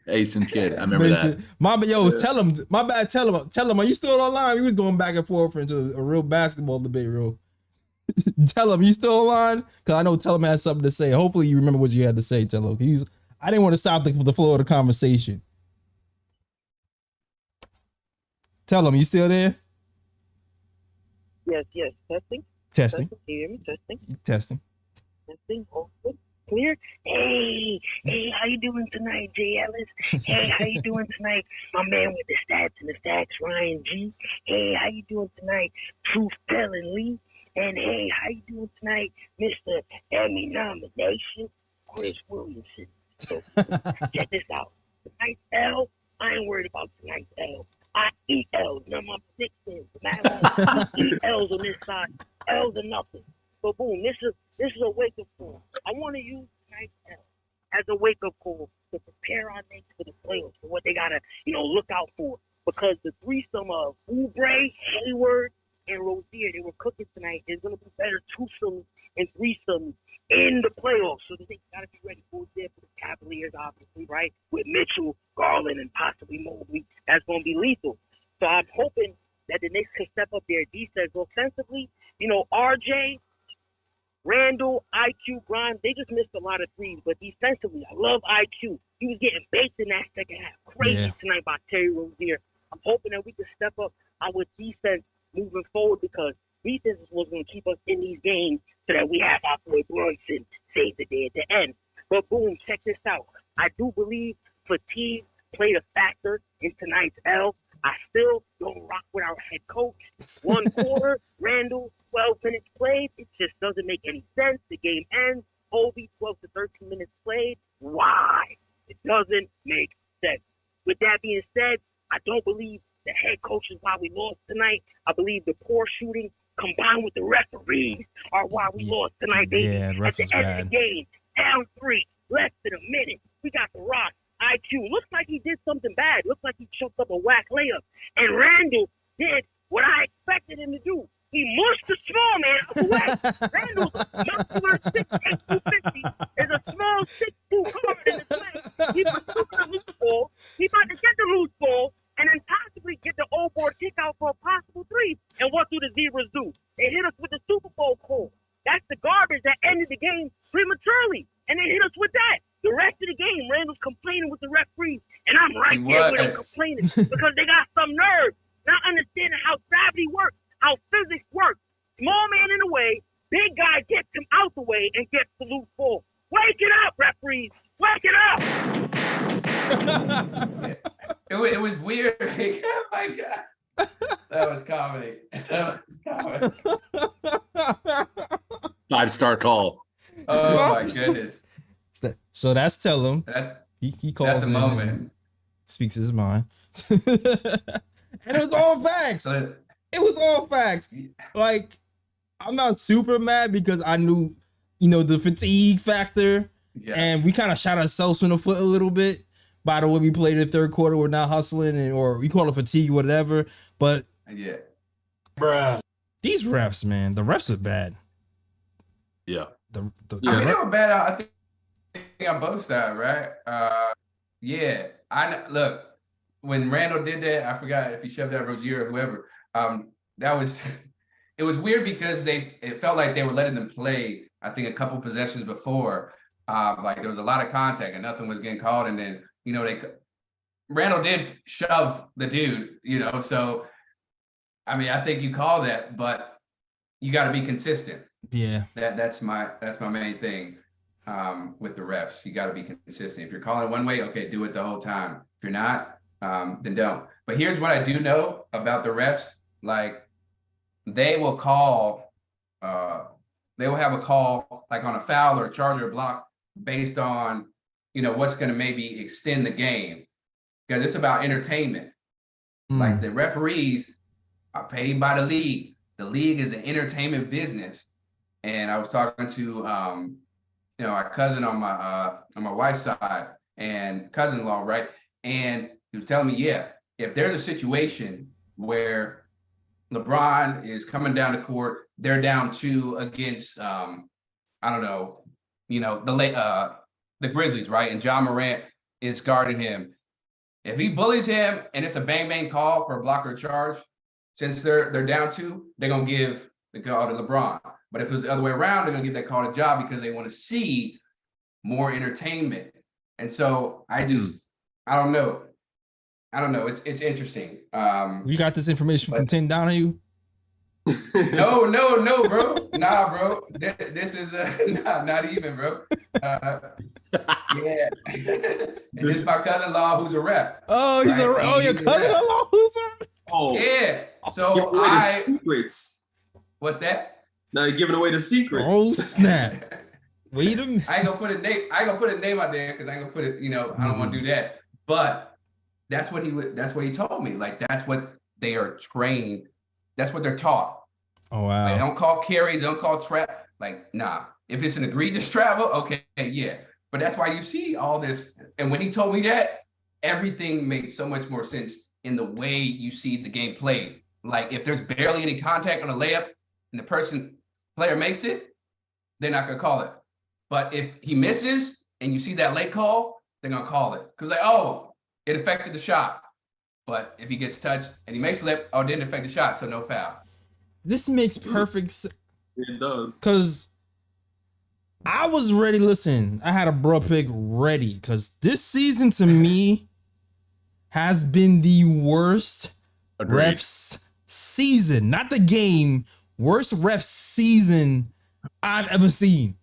Ace and Kid. I remember that. Tell him. My bad. Tell him. Are you still online? He was going back and forth into a real basketball debate, real. Tell him, you still online? Because I know Tell him has something to say. Hopefully you remember what you had to say, Tell him. I didn't want to stop the flow of the conversation. Tell him, you still there? Yes. Testing. Testing. Can you hear me? Testing. Testing. Oh, good. Clear. Hey, how you doing tonight, Jay Ellis? Hey, how you doing tonight, my man with the stats and the facts, Ryan G? Hey, how you doing tonight, Truth Telling Lee? And hey, how you doing tonight, Mr. Emmy nomination, Chris Williamson? So, check this out. Tonight's L, I ain't worried about tonight's L. I eat L's. None of my predictions. I eat L's on this side. L's are nothing. So boom, this is a wake-up call. I want to use tonight's L as a wake-up call to prepare our Knicks for the playoffs, for what they gotta, look out for. Because the threesome of Oubre, Hayward, and Rozier, they were cooking tonight. There's gonna be better twosomes and threesomes in the playoffs. So the Knicks gotta be ready for it for the Cavaliers, obviously, right? With Mitchell, Garland, and possibly Mobley. That's gonna be lethal. So I'm hoping that the Knicks can step up their defense offensively. RJ, Randall, IQ, Grimes, they just missed a lot of threes. But defensively, I love IQ. He was getting baked in that second half. Crazy tonight by Terry Rozier. I'm hoping that we can step up our defense moving forward because defense is what's going to keep us in these games so that we have our boy Brunson save the day at the end. But boom, check this out. I do believe fatigue played a factor in tonight's L. I still don't rock with our head coach. One quarter, Randall, 12 minutes played. It just doesn't make any sense. The game ends. Obi, 12 to 13 minutes played. Why? It doesn't make sense. With that being said, I don't believe the head coach is why we lost tonight. I believe the poor shooting combined with the referees are why we lost tonight, baby. Yeah, the At refs the is end of the game, down 3, less than a minute. We got the rock. IQ. Looks like he did something bad. Looks like he choked up a whack layup. And Randall did what I expected him to do. He mushed the small man out the way. Randall's muscular 6'8", 250 is a small 6'2" guard in the play. He pursued the loose ball. He about to get the loose ball and then possibly get the old board kick out for a possible 3. And what do the Zebras do? They hit us with the Super Bowl call. That's the garbage that ended the game prematurely. And they hit us with that. The rest of the game, Randall's complaining with the referees. And I'm right there with him complaining because they got some nerve. Not understanding how gravity works, how physics work. Small man in the way, big guy gets him out the way and gets the loose ball. Wake it up, referees. Wake it up. It was weird. Oh my God. That was comedy. That was comedy. 5-star call. Oh my goodness. So that's tell him. He calls. That's a moment. Speaks his mind. And it was all facts. It was all facts. Like, I'm not super mad because I knew, the fatigue factor. Yeah. And we kind of shot ourselves in the foot a little bit by the way we played in the third quarter. We're not hustling or we call it fatigue, whatever. But yeah, bruh, these refs, man, the refs are bad. Yeah. I mean, they were bad. I think on both sides, right? Yeah. Look, when Randall did that, I forgot if he shoved out Rozier or whoever. It was weird because it felt like they were letting them play. I think a couple possessions before, like there was a lot of contact and nothing was getting called, and then Randall did shove the dude, So, I mean, I think you call that, but you got to be consistent. Yeah, that's my main thing with the refs. You got to be consistent. If you're calling one way, okay, do it the whole time. If you're not, then don't. But here's what I do know about the refs: like they will call, they will have a call like on a foul or a charge or a block based on what's going to maybe extend the game, because it's about entertainment. Like the referees are paid by the league. The league is an entertainment business. And I was talking to our cousin on my wife's side and cousin-in-law, right? And he was telling me, yeah, if there's a situation where LeBron is coming down the court, they're down 2 against the Grizzlies, right? And John Morant is guarding him. If he bullies him and it's a bang call for a block or a charge, since they're down 2, they're gonna give the call to LeBron. But if it was the other way around, they're gonna give that call to Ja because they want to see more entertainment. And so I don't know. It's interesting. You got this information from Tim Donahue? No, bro. Nah, bro. This is not even, bro. Yeah. And this is my cousin-in-law who's a rep. Oh, he's right? Your cousin-in-law who's a rep? Oh, yeah. So secrets. What's that? Now you're giving away the secrets. Oh snap! Wait a minute. I ain't gonna put a name out there because I ain't gonna put it. I don't want to do that. But that's what he told me. Like that's what they are trained. That's what they're taught. Oh wow! They don't call carries. They don't call trap. Like nah. If it's an egregious travel, okay, yeah. But that's why you see all this. And when he told me that, everything made so much more sense in the way you see the game played. Like if there's barely any contact on a layup and the player makes it, they're not gonna call it. But if he misses and you see that late call, they're gonna call it. Because it affected the shot. But if he gets touched and he makes a lip, it didn't affect the shot, so no foul. This makes perfect sense. It does. Because I was ready. Listen, I had a bro pick ready because this season to me has been the worst refs season. Not the game, worst ref season I've ever seen,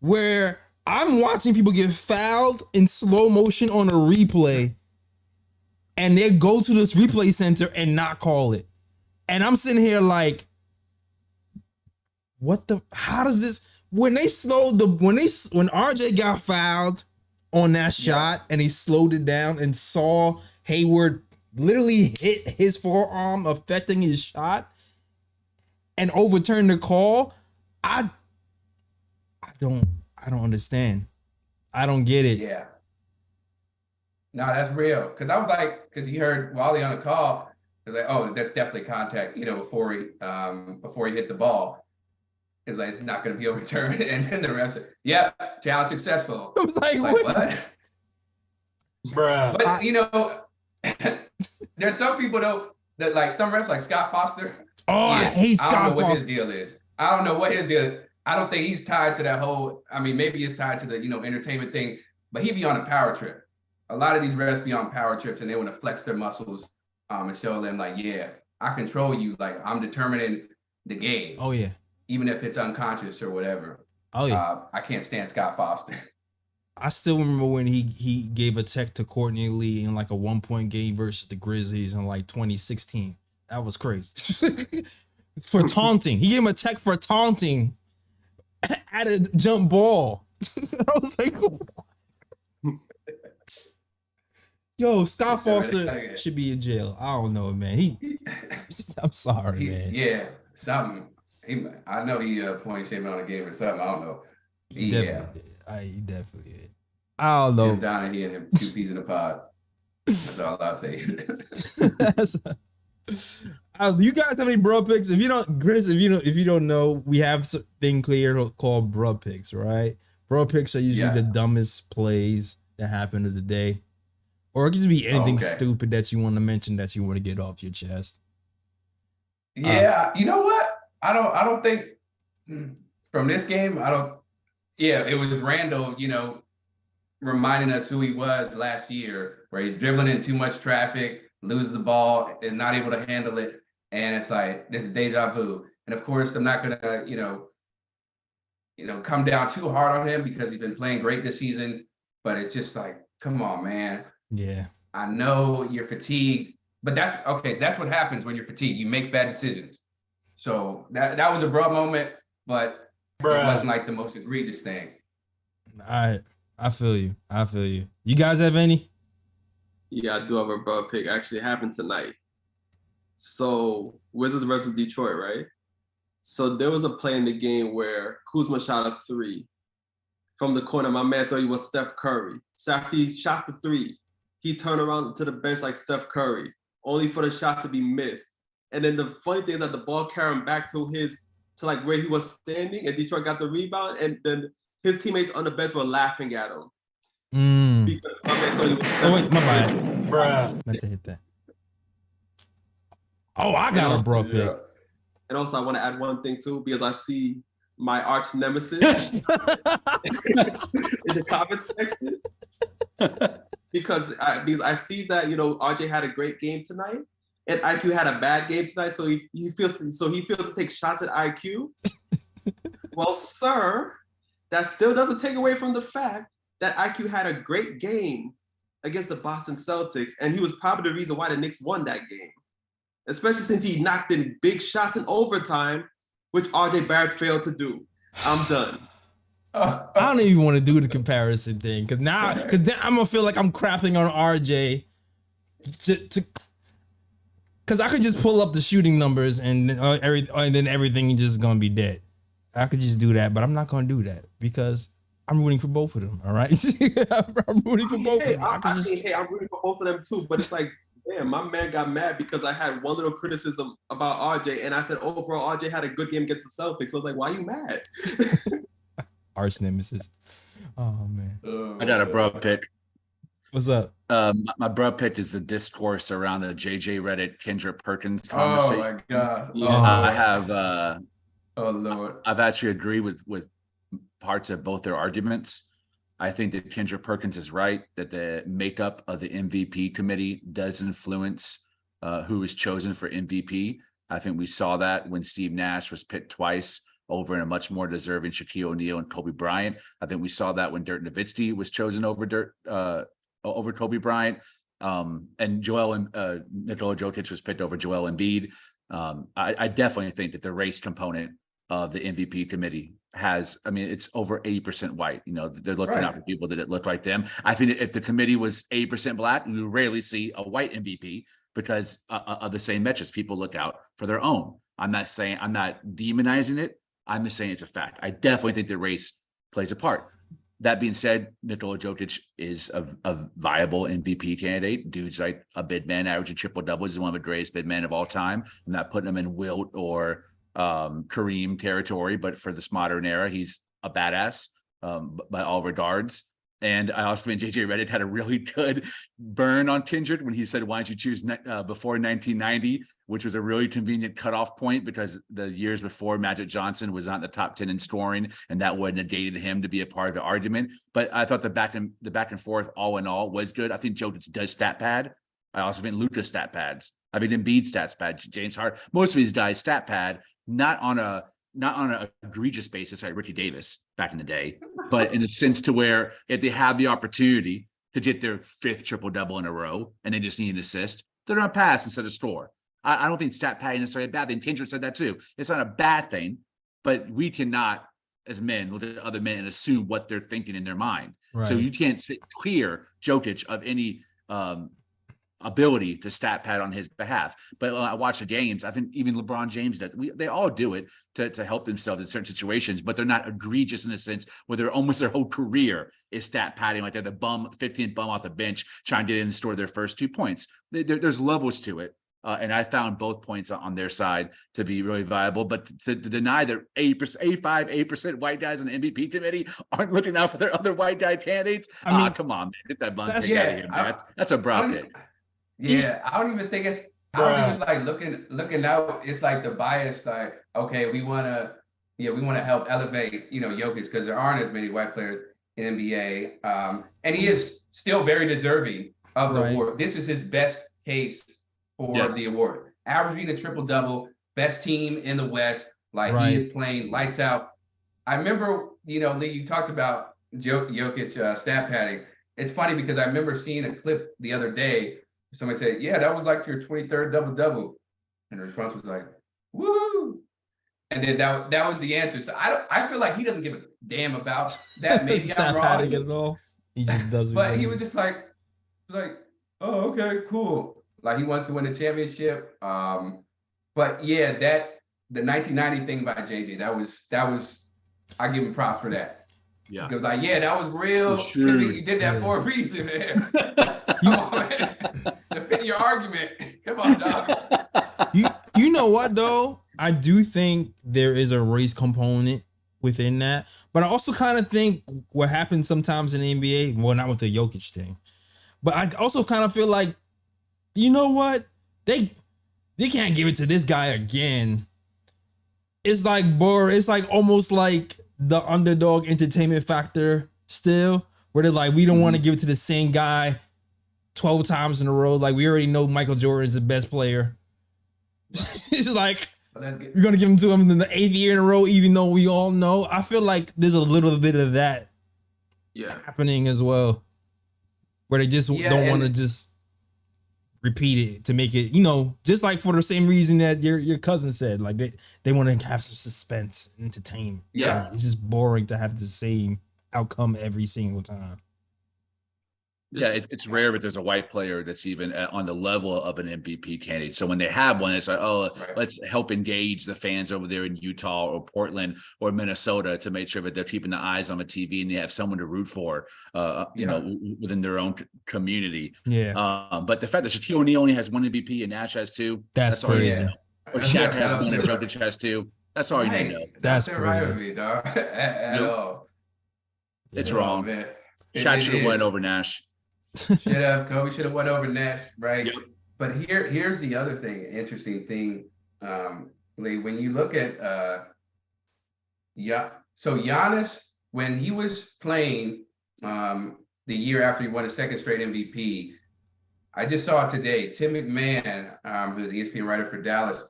where I'm watching people get fouled in slow motion on a replay, and they go to this replay center and not call it. And I'm sitting here like, what the, how does this, when RJ got fouled on that shot and he slowed it down and saw Hayward literally hit his forearm affecting his shot and overturned the call, I don't understand. I don't get it. Yeah. No, that's real. Because I was like, because you heard Wally on the call, like, oh, that's definitely contact, before he hit the ball. It's like, it's not going to be overturned. And then the ref said, yep, challenge successful. I was like what? Bruh. But, there's some people, though, that like some refs, like Scott Foster. Oh, I hate Scott Foster. I don't know what his deal is. I don't know what his deal is. I don't think he's tied to that whole, maybe he's tied to the, entertainment thing, but he be on a power trip. A lot of these refs be on power trips and they want to flex their muscles and show them like, yeah, I control you. Like, I'm determining the game. Oh, yeah. Even if it's unconscious or whatever. Oh, yeah. I can't stand Scott Foster. I still remember when he gave a check to Courtney Lee in like a 1-point game versus the Grizzlies in like 2016. That was crazy. For taunting. He gave him a check for taunting at a jump ball. I was like, yo, Scott Foster should be in jail. I don't know, man. I'm sorry, man. Yeah, something. I know he point shaming on a game or something. I don't know. He definitely did. I don't know. Jim Donaghy and him, 2 peas in a pod. That's all I'll say. You guys have any bro picks? If you don't, Chris, if you don't know, we have something clear called bro picks, right? Bro picks are usually the dumbest plays that happen of the day, or it could just be anything stupid that you want to mention that you want to get off your chest. Yeah, you know what? I don't think from this game. It was Randall, reminding us who he was last year, where he's dribbling in too much traffic, loses the ball, and not able to handle it. And it's like, this is deja vu. And of course, I'm not gonna, come down too hard on him because he's been playing great this season. But it's just like, come on, man. Yeah. I know you're fatigued, but that's okay. So that's what happens when you're fatigued. You make bad decisions. So that was a bro moment, but it wasn't like the most egregious thing. I feel you. You guys have any? Yeah, I do have a bro pick. Actually, it happened tonight. So Wizards versus Detroit, right? So there was a play in the game where Kuzma shot a 3 from the corner. My man thought he was Steph Curry. So after he shot the 3, he turned around to the bench like Steph Curry, only for the shot to be missed. And then the funny thing is that the ball carried him back to like where he was standing, and Detroit got the rebound, and then his teammates on the bench were laughing at him. Because my man thought he was Steph my bad. Bruh. Meant to hit that. Oh, I got a bro pick. And also, I want to add one thing too, because I see my arch nemesis in the comments section. because I see that RJ had a great game tonight, and IQ had a bad game tonight, so he feels to take shots at IQ. Well, sir, that still doesn't take away from the fact that IQ had a great game against the Boston Celtics, and he was probably the reason why the Knicks won that game. Especially since he knocked in big shots in overtime, which RJ Barrett failed to do. I'm done. I don't even want to do the comparison thing, because then I'm gonna feel like I'm crapping on RJ, because I could just pull up the shooting numbers and then everything just gonna be dead. I could just do that, but I'm not gonna do that because I'm rooting for both of them. All right, I'm rooting for both of them. I'm rooting for both of them too, but it's like, damn, my man got mad because I had one little criticism about RJ, and I said overall RJ had a good game against the Celtics. So I was like, why are you mad? Arch nemesis. Oh man. I got a bro pick. What's up? My bro pick is the discourse around the JJ Reddit Kendrick Perkins conversation. Oh my God. Yeah. I have oh Lord. I've actually agreed with parts of both their arguments. I think that Kendrick Perkins is right that the makeup of the MVP committee does influence who is chosen for MVP. I think we saw that when Steve Nash was picked twice over in a much more deserving Shaquille O'Neal and Kobe Bryant. I think we saw that when Dirk Nowitzki was chosen over Kobe Bryant. And Nikola Jokic was picked over Joel Embiid. I definitely think that the race component of the MVP committee has, I mean, it's over 80% white. You know, they're looking out for people that look like them. I think if the committee was 80% black, you rarely see a white MVP because of the same metrics. People look out for their own. I'm not demonizing it. I'm just saying it's a fact. I definitely think the race plays a part. That being said, Nikola Jokic is a viable MVP candidate. Dude's like a big man, averaging triple doubles. He's one of the greatest big men of all time. I'm not putting him in Wilt or Kareem territory, but for this modern era, he's a badass by all regards. And I also think JJ Redick had a really good burn on Kindred when he said, why don't you choose before 1990, which was a really convenient cutoff point because the years before Magic Johnson was not in the top 10 in scoring, and that would have negated him to be a part of the argument. But I thought the back and forth all in all was good. I think Jokic does stat pad. I also think Luka stat pads. I mean, Embiid stats pad, James Harden. Most of these guys stat pad, not on an egregious basis like Ricky Davis back in the day, but in a sense to where if they have the opportunity to get their 5th triple-double in a row and they just need an assist, they're going to pass instead of score. I don't think stat padding is necessarily a bad thing. Kendrick said that too. It's not a bad thing, but we cannot, as men, look at other men and assume what they're thinking in their mind. Right. So you can't clear Jokic of any ability to stat pad on his behalf. But I watch the games. I think even LeBron James does. They all do it to help themselves in certain situations, but they're not egregious in a sense where they're almost their whole career is stat padding, like they're the 15th bum off the bench trying to get in and score their first 2 points. There's levels to it. And I found both points on their side to be really viable. But to deny that 8% white guys in the MVP committee aren't looking out for their other white guy candidates, come on, man. Get that bun out of here, man. That's a brow pick. Yeah, I don't even think it's like looking out. It's like the bias, like, okay, we want to help elevate, Jokic, because there aren't as many white players in NBA. And he is still very deserving of the award. This is his best case for the award. Averaging a triple-double, best team in the West. He is playing lights out. I remember, Lee, you talked about Jokic stat padding. It's funny because I remember seeing a clip the other day. Somebody said, yeah, that was like your 23rd double-double. And the response was like, woo. And then that was the answer. So I feel like he doesn't give a damn about that. Maybe I'm wrong. At all. He just does. But he was just like, oh, okay, cool. Like he wants to win the championship. But yeah, the 1990 thing by JJ, that was I give him props for that. Yeah. Because that was real. Sure. You did that for a reason, man. Come on, man. Defend your argument. Come on, dog. You know what though? I do think there is a race component within that, but I also kind of think what happens sometimes in the NBA, well, not with the Jokic thing, but I also kind of feel like, you know what? They can't give it to this guy again. It's like it's like almost like the underdog entertainment factor still, where they're like, we don't want to give it to the same guy 12 times in a row. Like we already know Michael Jordan is the best player. It's like, we're going to give him to him in the 8th year in a row, even though we all know. I feel like there's a little bit of that happening as well, where they just don't want to just repeat it to make it, just like for the same reason that your cousin said, like they want to have some suspense and entertainment. Yeah. It's just boring to have the same outcome every single time. Yeah, it's rare, but there's a white player that's even on the level of an MVP candidate. So when they have one, it's like, let's help engage the fans over there in Utah or Portland or Minnesota to make sure that they're keeping the eyes on the TV and they have someone to root for, within their own community. Yeah. But the fact that Shaquille O'Neal only has 1 MVP and Nash has 2, that's all crazy. you know. Or Shaq has 1 and Jokic has 2. That's all you need to know. That's crazy. Right with me, dog. At all. It's wrong. Man. Shaq should have went over Nash. Kobe should have went over Nash, right? Yep. But here's the other thing, interesting thing, Lee, when you look at so Giannis, when he was playing the year after he won a 2nd straight MVP, I just saw it today. Tim McMahon, who's the ESPN writer for Dallas,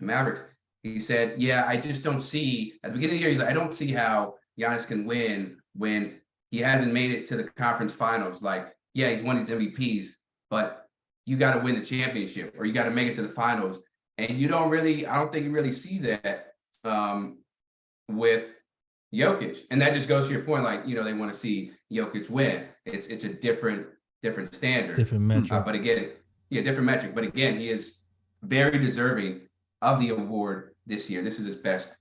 Mavericks. He said, yeah, I just don't see, at the beginning of the year, he's like, I don't see how Giannis can win when he hasn't made it to the conference finals. Like, yeah, he's won his MVPs, but you got to win the championship or you got to make it to the finals. And you don't really, I don't think you really see that with Jokic. And that just goes to your point, like, you know, they want to see Jokic win. It's a different standard. Different metric. But again, different metric. But again, he is very deserving of the award this year. This is his best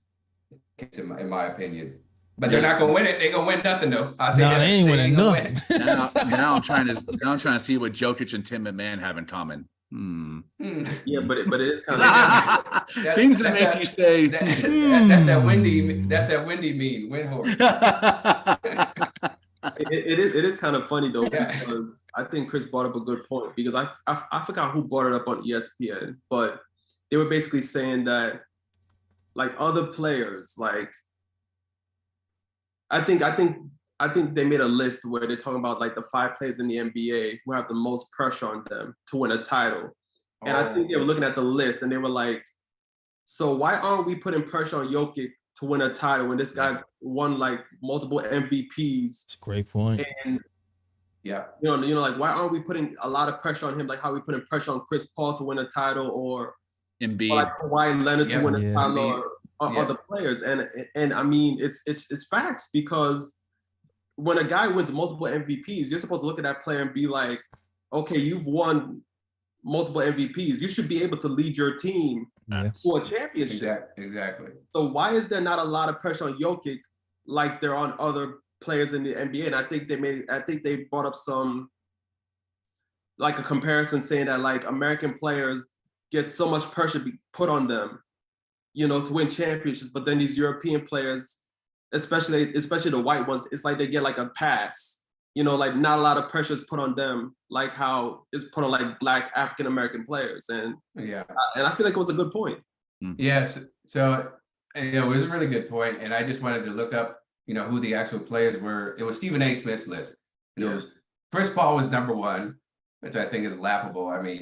case in my opinion. But they're not gonna win it. They're gonna win nothing though. I'll tell you they ain't winning nothing. Now I'm trying to see what Jokic and Tim McMahon have in common. Yeah, but it is kind of things that make you say that's that windy meme, win horse. It is kind of funny though, because I think Chris brought up a good point, because I forgot who brought it up on ESPN, but they were basically saying that like other players, like I think they made a list where they're talking about like the 5 players in the NBA who have the most pressure on them to win a title. And I think they were looking at the list and they were like, so why aren't we putting pressure on Jokic to win a title when this guy's won like multiple MVPs? That's a great point. And you know, like why aren't we putting a lot of pressure on him, like how we putting pressure on Chris Paul to win a title, or like Kawhi Leonard to win a title, or other players? And I mean, it's facts, because when a guy wins multiple MVPs, you're supposed to look at that player and be like, okay, you've won multiple MVPs. You should be able to lead your team to a championship. Exactly. So why is there not a lot of pressure on Jokic like there are on other players in the NBA? And I think they brought up some, like a comparison saying that like American players get so much pressure put on them, you know, to win championships, but then these European players, especially the white ones, it's like they get like a pass, you know, like not a lot of pressure is put on them like how it's put on like Black African American players. And I feel like it was a good point. Yes. So it was a really good point. And I just wanted to look up, you know, who the actual players were. It was Stephen A. Smith's list. And it was Chris Paul was number 1, which I think is laughable. I mean,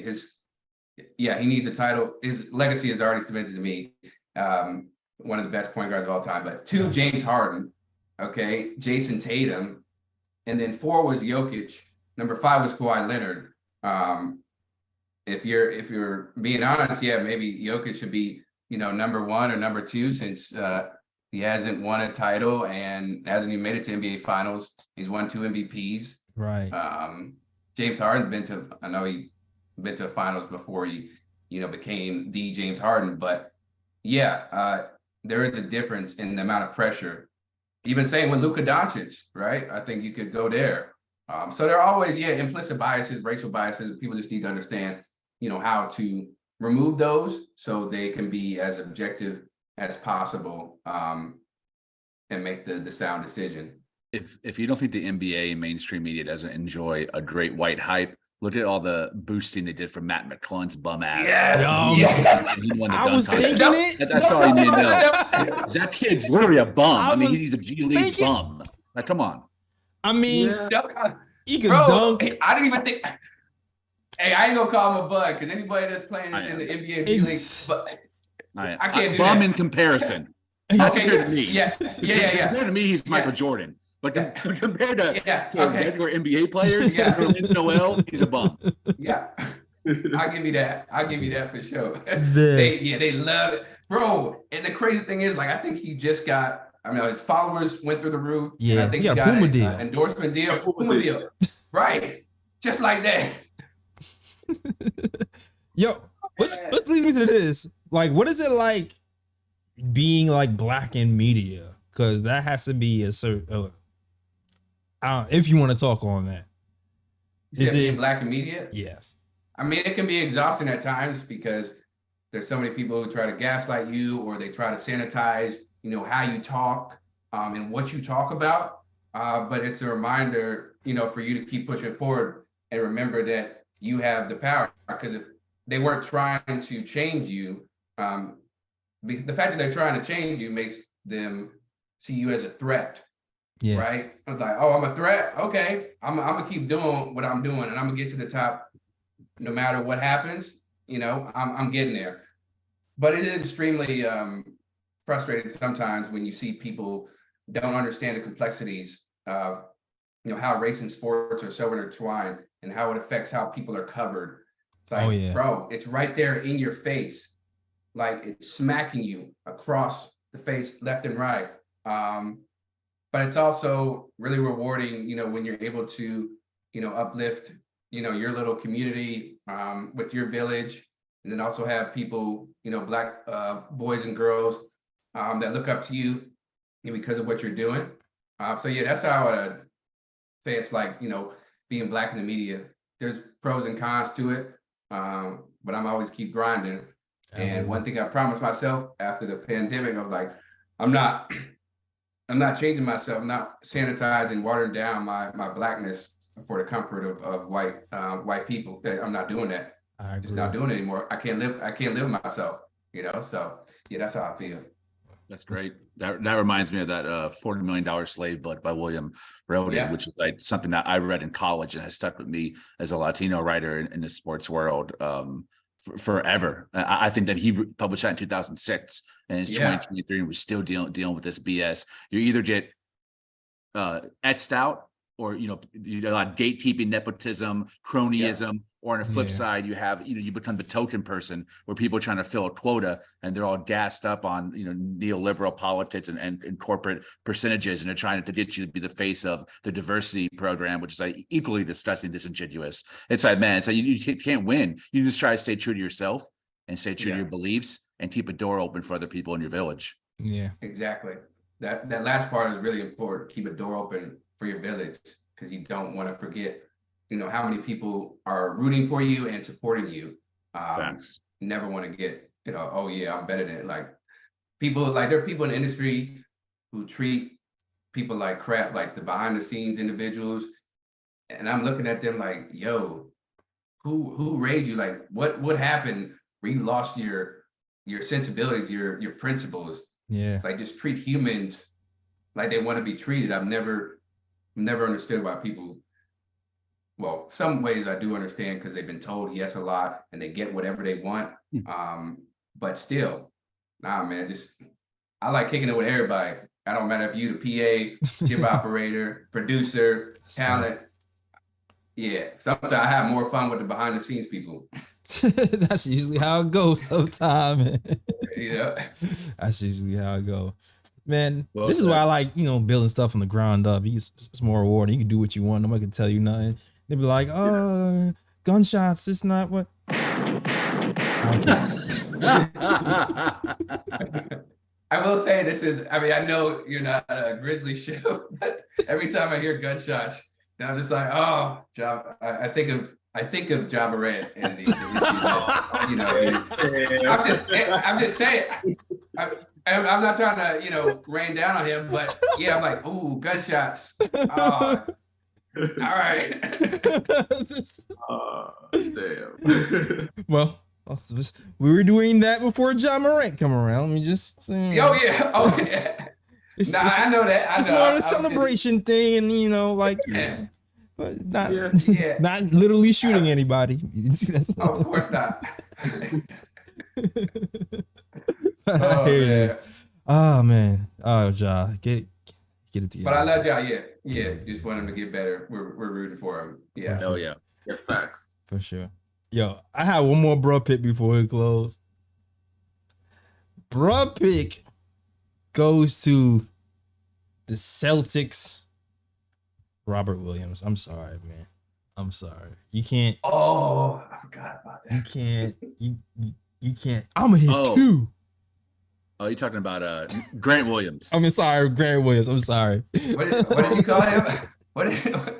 he needs a title. His legacy is already cemented to me. One of the best point guards of all time. But 2, James Harden. Okay, Jason Tatum, and then 4 was Jokic. Number 5 was Kawhi Leonard. If you're being honest, maybe Jokic should be, you know, number 1 or number 2, since he hasn't won a title and hasn't even made it to NBA Finals. He's won 2 MVPs. Right. James Harden's been to finals before he, you know, became the James Harden. But there is a difference in the amount of pressure. Even saying with Luka Doncic, right? I think you could go there. So there are always, implicit biases, racial biases. People just need to understand, you know, how to remove those so they can be as objective as possible and make the sound decision. If you don't think the NBA and mainstream media doesn't enjoy a great white hype, look at all the boosting they did for Matt McClellan's bum ass. I was thinking it. That's all you need to know. That kid's literally a bum. He's a G League bum. Like, come on. I mean, he can dunk. Hey, I didn't even think. Hey, I ain't gonna call him a bud, because anybody that's playing in the NBA G League, but I can't do bum that. In comparison. Okay, to me. Yeah. Compared to me, he's Michael Jordan. But compared to regular NBA players, Vince Noel, he's a bum. Yeah, I'll give you that. I'll give you that for sure. They love it, bro. And the crazy thing is, like, I think he just got. I mean, his followers went through the roof. Yeah, and I think he got Puma an deal. Endorsement deal. Puma deal. Right, just like that. Yo, let's lead me to this. Like, what is it like being like Black in media? Because that has to be a certain. If you want to talk on that. Is it Black in media? Yes. I mean, it can be exhausting at times because there's so many people who try to gaslight you, or they try to sanitize, you know, how you talk and what you talk about. But it's a reminder, you know, for you to keep pushing forward and remember that you have the power. Because if they weren't trying to change you, the fact that they're trying to change you makes them see you as a threat. Yeah. Right. It's like, oh, I'm a threat. Okay. I'm gonna keep doing what I'm doing, and I'm gonna get to the top no matter what happens. You know, I'm getting there. But it is extremely frustrating sometimes when you see people don't understand the complexities of, how race and sports are so intertwined and how it affects how people are covered. It's like, bro, it's right there in your face. Like it's smacking you across the face, left and right. But it's also really rewarding, when you're able to, uplift, your little community with your village, and then also have people, Black boys and girls that look up to you because of what you're doing. So yeah, that's how I would say it's like, being Black in the media. There's pros and cons to it, but I'm always keep grinding. Absolutely. And one thing I promised myself after the pandemic, I was like, I'm not changing myself. I'm not sanitizing, watering down my Blackness for the comfort of white people. I'm not doing that. I'm just not doing it anymore. I can't live myself, So yeah, that's how I feel. That's great. That reminds me of that $40 Million Slave book by William Roden, which is like something that I read in college and has stuck with me as a Latino writer in the sports world forever. I think that he published that in 2006 and it's 2023 and we're still dealing with this BS. You either get etched out or, you like gatekeeping, nepotism, cronyism, or on the flip side, you have, you become the token person where people are trying to fill a quota and they're all gassed up on, neoliberal politics and corporate percentages. And they're trying to get you to be the face of the diversity program, which is like equally disgusting, disingenuous. It's like, man, it's like you can't win. You just try to stay true to yourself and stay true to your beliefs and keep a door open for other people in your village. Yeah, exactly. That last part is really important. Keep a door open for your village because you don't want to forget how many people are rooting for you and supporting you. Facts. Never want to get, oh yeah, I'm better than it. Like people, like there are people in the industry who treat people like crap, like the behind the scenes individuals. And I'm looking at them like, yo, who raised you? Like what happened where you lost your sensibilities, your principles? Yeah. Like just treat humans like they want to be treated. I've never understood why people, well, some ways I do understand because they've been told yes a lot and they get whatever they want. But still, nah, man, I like kicking it with everybody. I don't matter if you the PA, chip operator, producer, talent. Yeah, sometimes I have more fun with the behind the scenes people. That's usually how it goes sometimes. Yeah. That's usually how it goes. Man, this is why I like, building stuff from the ground up. It's more rewarding. You can do what you want. Nobody can tell you nothing. They'd be like, oh, gunshots, it's not what. I will say this is, I know you're not a Grizzly show, but every time I hear gunshots, I'm just like, oh, I think of Ja Morant and these I'm just saying, I'm not trying to, rain down on him, but yeah, I'm like, ooh, gunshots. All right. Damn. Well, we were doing that before Ja Morant come around. Let me just say. Oh yeah. Oh yeah. I know that. It's more of a celebration thing, and but not not literally shooting anybody. Of course not. Oh man. Oh Ja, get it together. But I love Ja. Yeah. Just want him to get better. We're rooting for him. Yeah. Oh yeah. Yeah, facts. For sure. Yo, I have one more bruh pick before we close. Bruh pick goes to the Celtics. Robert Williams. I'm sorry, man. I'm sorry. You can't. Oh, I forgot about that. You can't. You can't. I'm gonna hit two. Oh, you're talking about Grant Williams. Sorry, Grant Williams. I'm sorry. What did you call him?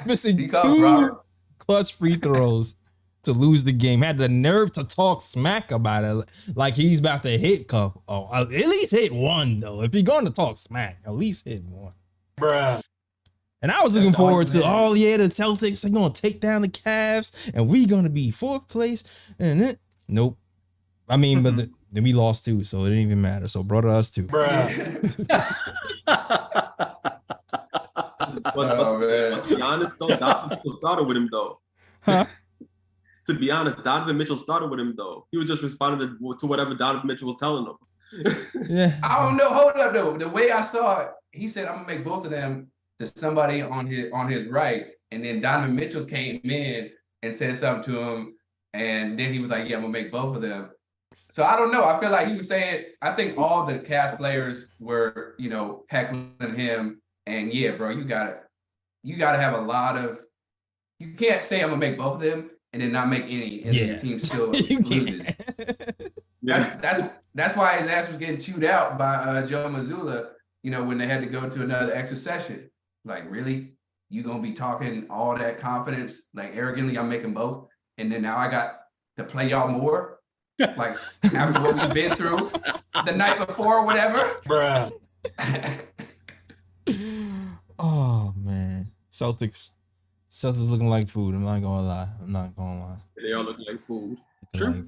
Missing two clutch free throws to lose the game. Had the nerve to talk smack about it, like he's about to hit couple. Oh, at least hit one though. If you're going to talk smack, at least hit one, bruh. And I was looking forward to, the Celtics are going to take down the Cavs, and we're going to be fourth place. And then, nope. But then we lost too, so it didn't even matter. So brought us too. But Giannis still started with him though. Huh? to be honest, Donovan Mitchell started with him though. He was just responding to whatever Donovan Mitchell was telling him. Yeah. I don't know. Hold up though. The way I saw it, he said, "I'm gonna make both of them to somebody on his right," and then Donovan Mitchell came in and said something to him, and then he was like, "Yeah, I'm gonna make both of them." So I don't know. I feel like he was saying. I think all the cast players were, heckling him, and yeah, bro, you gotta have a lot of. You can't say I'm gonna make both of them and then not make any, and the team still loses. That's why his ass was getting chewed out by Joe Mazzulla, when they had to go to another extra session. Like, really? You gonna be talking all that confidence, like arrogantly, I'm making both, and then now I got to play y'all more? Like, after what we've been through the night before or whatever? Bruh. Oh, man. Celtics looking like food. I'm not gonna lie. They all look like food. I'm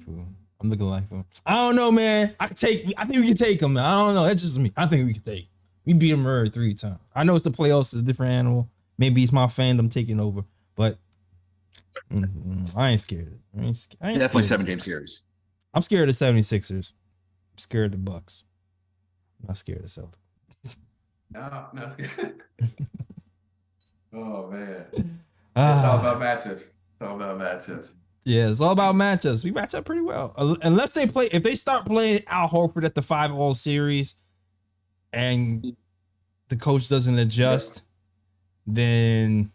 looking like food. I don't know, man. I think we can take them, man. I don't know. That's just me. I think we can take. We beat them already 3 times. I know it's the playoffs, it's a different animal. Maybe it's my fandom taking over, but I ain't scared. I ain't Definitely 7-game series. I'm scared of the 76ers. I'm scared of the Bucks. I'm not scared of the Celtics. No, not scared. Oh man. It's all about matchups. Yeah, it's all about matchups. We match up pretty well. Unless if they start playing Al Horford at the 5-all series and the coach doesn't adjust, then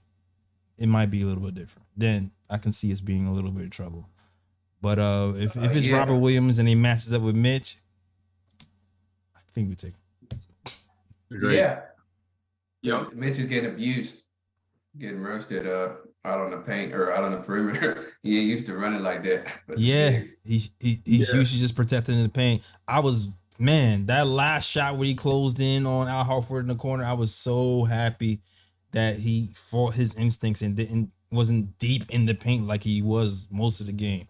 it might be a little bit different. Then I can see us being a little bit of trouble. But if it's Robert Williams and he matches up with Mitch, I think we take him. Yeah. Mitch is getting abused, getting roasted out on the paint or out on the perimeter. He ain't used to running like that. But yeah, he's used to just protecting the paint. That last shot where he closed in on Al Horford in the corner, I was so happy that he fought his instincts and wasn't deep in the paint like he was most of the game.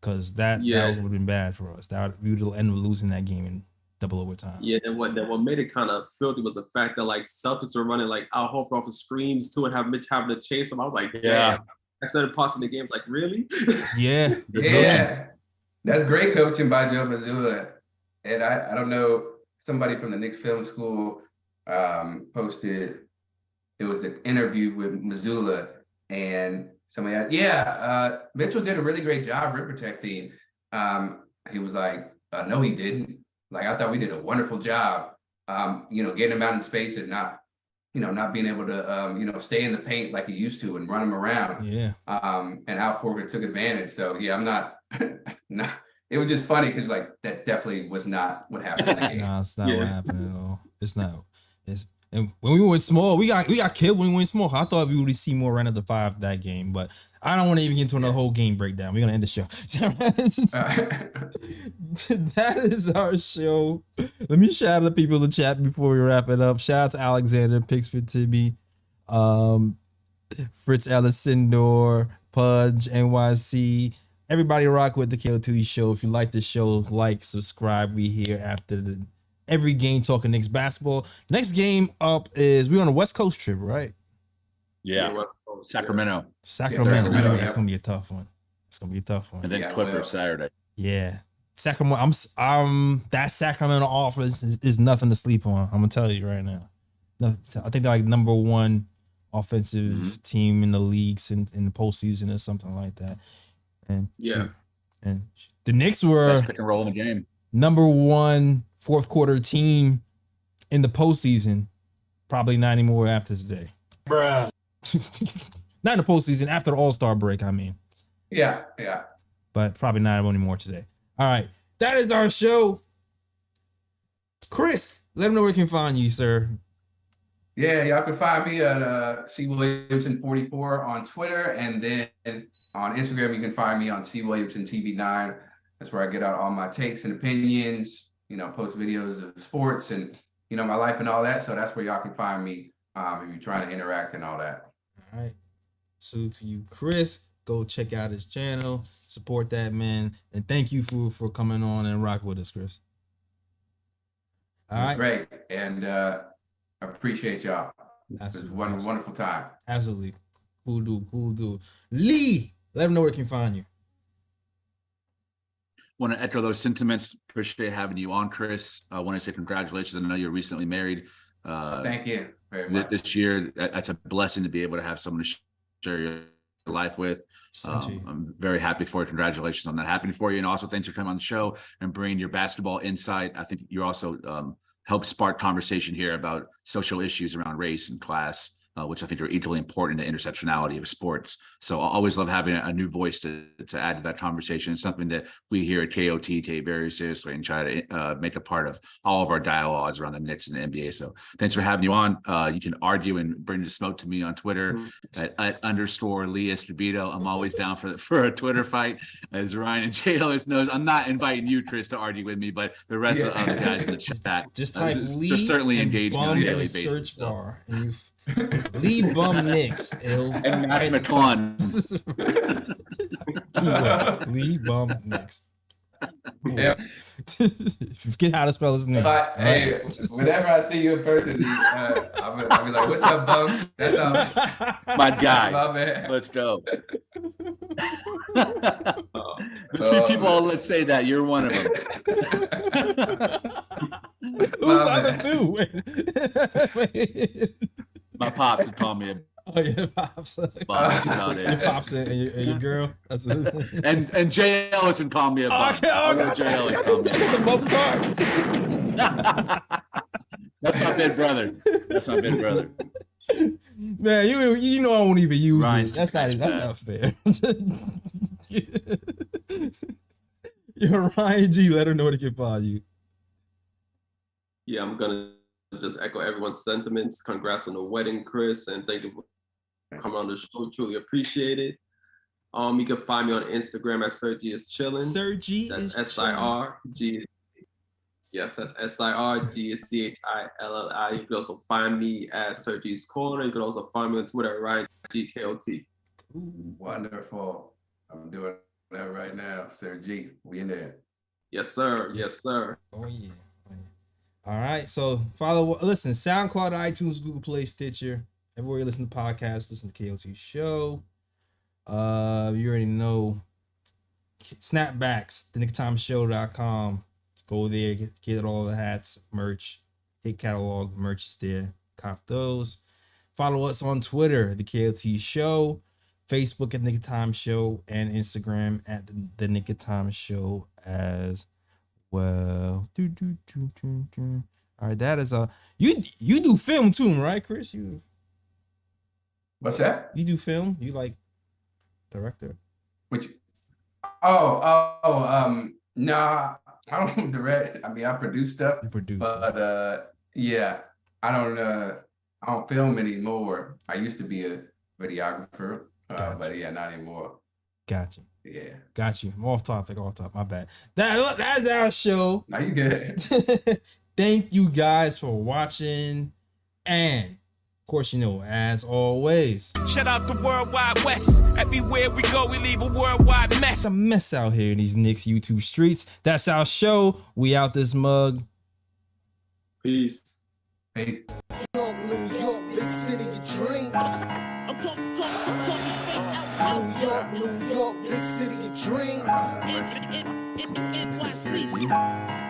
Because that would have been bad for us. We would end up losing that game in double overtime. Yeah, and what made it kind of filthy was the fact that like Celtics were running like Al Horford off of screens too and have Mitch having to chase him. I was like, damn. I started pausing the games like, really? Yeah. That's great coaching by Joe Mazzulla. And I don't know, somebody from the Knicks film school posted, it was an interview with Mazzulla, and somebody asked, Mitchell did a really great job rim protecting. He was like, no, he didn't. Like, I thought we did a wonderful job, getting him out in space and not being able to, stay in the paint like he used to and run him around. Yeah. And Al Horford took advantage. So, yeah, I'm not, it was just funny because, like, that definitely was not what happened in the game. No, it's not what happened at all. It's not. And when we went small, we got killed when we went small. I thought we would see more run at the 5 that game, but I don't want to even get into another whole game breakdown. We're gonna end the show. That is our show. Let me shout out the people in the chat before we wrap it up. Shout out to Alexander, Picksford Tibby, Fritz Ellisindor, Pudge, NYC. Everybody rock with the KO2 show. If you like the show, like, subscribe. We here after every game talking Knicks basketball. Next game up is we're on a West Coast trip, right? Yeah. Sacramento. Sacramento. That's gonna be a tough one. And then Clippers Saturday. Yeah. Sacramento. That Sacramento offense is nothing to sleep on. I'm gonna tell you right now. I think they're like number 1 offensive team in the leagues in the postseason or something like that. And and the Knicks were best pick and roll in the game. Number 1 fourth quarter team in the postseason. Probably not anymore after today. Bruh. Not in the postseason, after the All-Star break, I mean. Yeah. But probably not anymore today. All right. That is our show. Chris, let them know where we can find you, sir. Yeah, y'all can find me at C. Williamson 44 on Twitter, and then on Instagram, you can find me on C. Williamson TV9. That's where I get out all my takes and opinions, post videos of sports and, my life and all that. So that's where y'all can find me if you're trying to interact and all that. All right. Salute to you, Chris. Go check out his channel. Support that, man. And thank you for coming on and rock with us, Chris. All right. Great. And I appreciate y'all. Absolutely. It was a wonderful time. Absolutely. Cool dude. Lee, let them know where they can find you. Want to echo those sentiments. Appreciate having you on, Chris. I want to say congratulations. I know you're recently married. Thank you very much. This year, that's a blessing to be able to have someone to share your life with. I'm very happy for you. Congratulations on that happening for you. And also thanks for coming on the show and bringing your basketball insight. I think you also helped spark conversation here about social issues around race and class, which I think are equally important in the intersectionality of sports. So I always love having a new voice to add to that conversation. It's something that we here at KOT take very seriously and try to make a part of all of our dialogues around the Knicks and the NBA. So thanks for having you on. You can argue and bring the smoke to me on Twitter at _Lee Escobedo. I'm always down for a Twitter fight. As Ryan and Jay always knows, I'm not inviting you, Chris, to argue with me, but the rest of the other guys in the chat. Just type Lee certainly engage me on a daily in the basis. search bar and you Lee Bum Knicks and Matt McClung. Lee Bum Knicks. Yeah. Forget how to spell his name. Hey, whenever I see you in person, I'll be like, "What's up, Bum?" That's all. My guy. My man. Let's go. There's few people let's say that. You're one of them. Who's the other dude? My pops would call me a Oh yeah, pops. That's about it. Your pops and your girl. That's it. and Jay Ellis would call me a bum. Jay Ellis call me a bum. Both cards. That's my big brother. Man, you know I won't even use Ryan's it. That's not fair. Yo, Ryan G, let her know they can follow you. Yeah, I'm gonna just echo everyone's sentiments. Congrats on the wedding, Chris, and thank you for coming on the show. Truly appreciate it. You can find me on Instagram at Sergi is Chillin'. Sergi that's is SIRG. Yes, that's SIRG is CHILLI. You can also find me at Sergi's Corner. You can also find me on Twitter at Ryan GKOT. Wonderful. I'm doing that right now, Sergi. We in there. Yes, sir. Yes, sir. Oh yeah. All right, so listen, SoundCloud, iTunes, Google Play, Stitcher, everywhere you listen to podcasts, listen to KOT Show. You already know. Snapbacks, thenickoftimeshow.com. Go there, get all the hats, merch, hit catalog, merch is there. Cop those. Follow us on Twitter, the KOT Show, Facebook at Knick of Time Show, and Instagram at the Knick of Time Show as well. All right, that is you do film too, right, Chris? What's that? You do film? You like director? Which? Nah, I don't direct. I mean, I produce stuff. You produce, but yeah, I don't film anymore. I used to be a videographer, but yeah, not anymore. Got you. Yeah. Got you. I'm off topic. My bad. That's our show. Now you good. Thank you guys for watching. And of course, as always, shout out the World Wide West. Everywhere we go, we leave a worldwide mess. It's a mess out here in these Knicks YouTube streets. That's our show. We out this mug. Peace. Peace. New York, big city of dreams. New York, big city of dreams. NYC.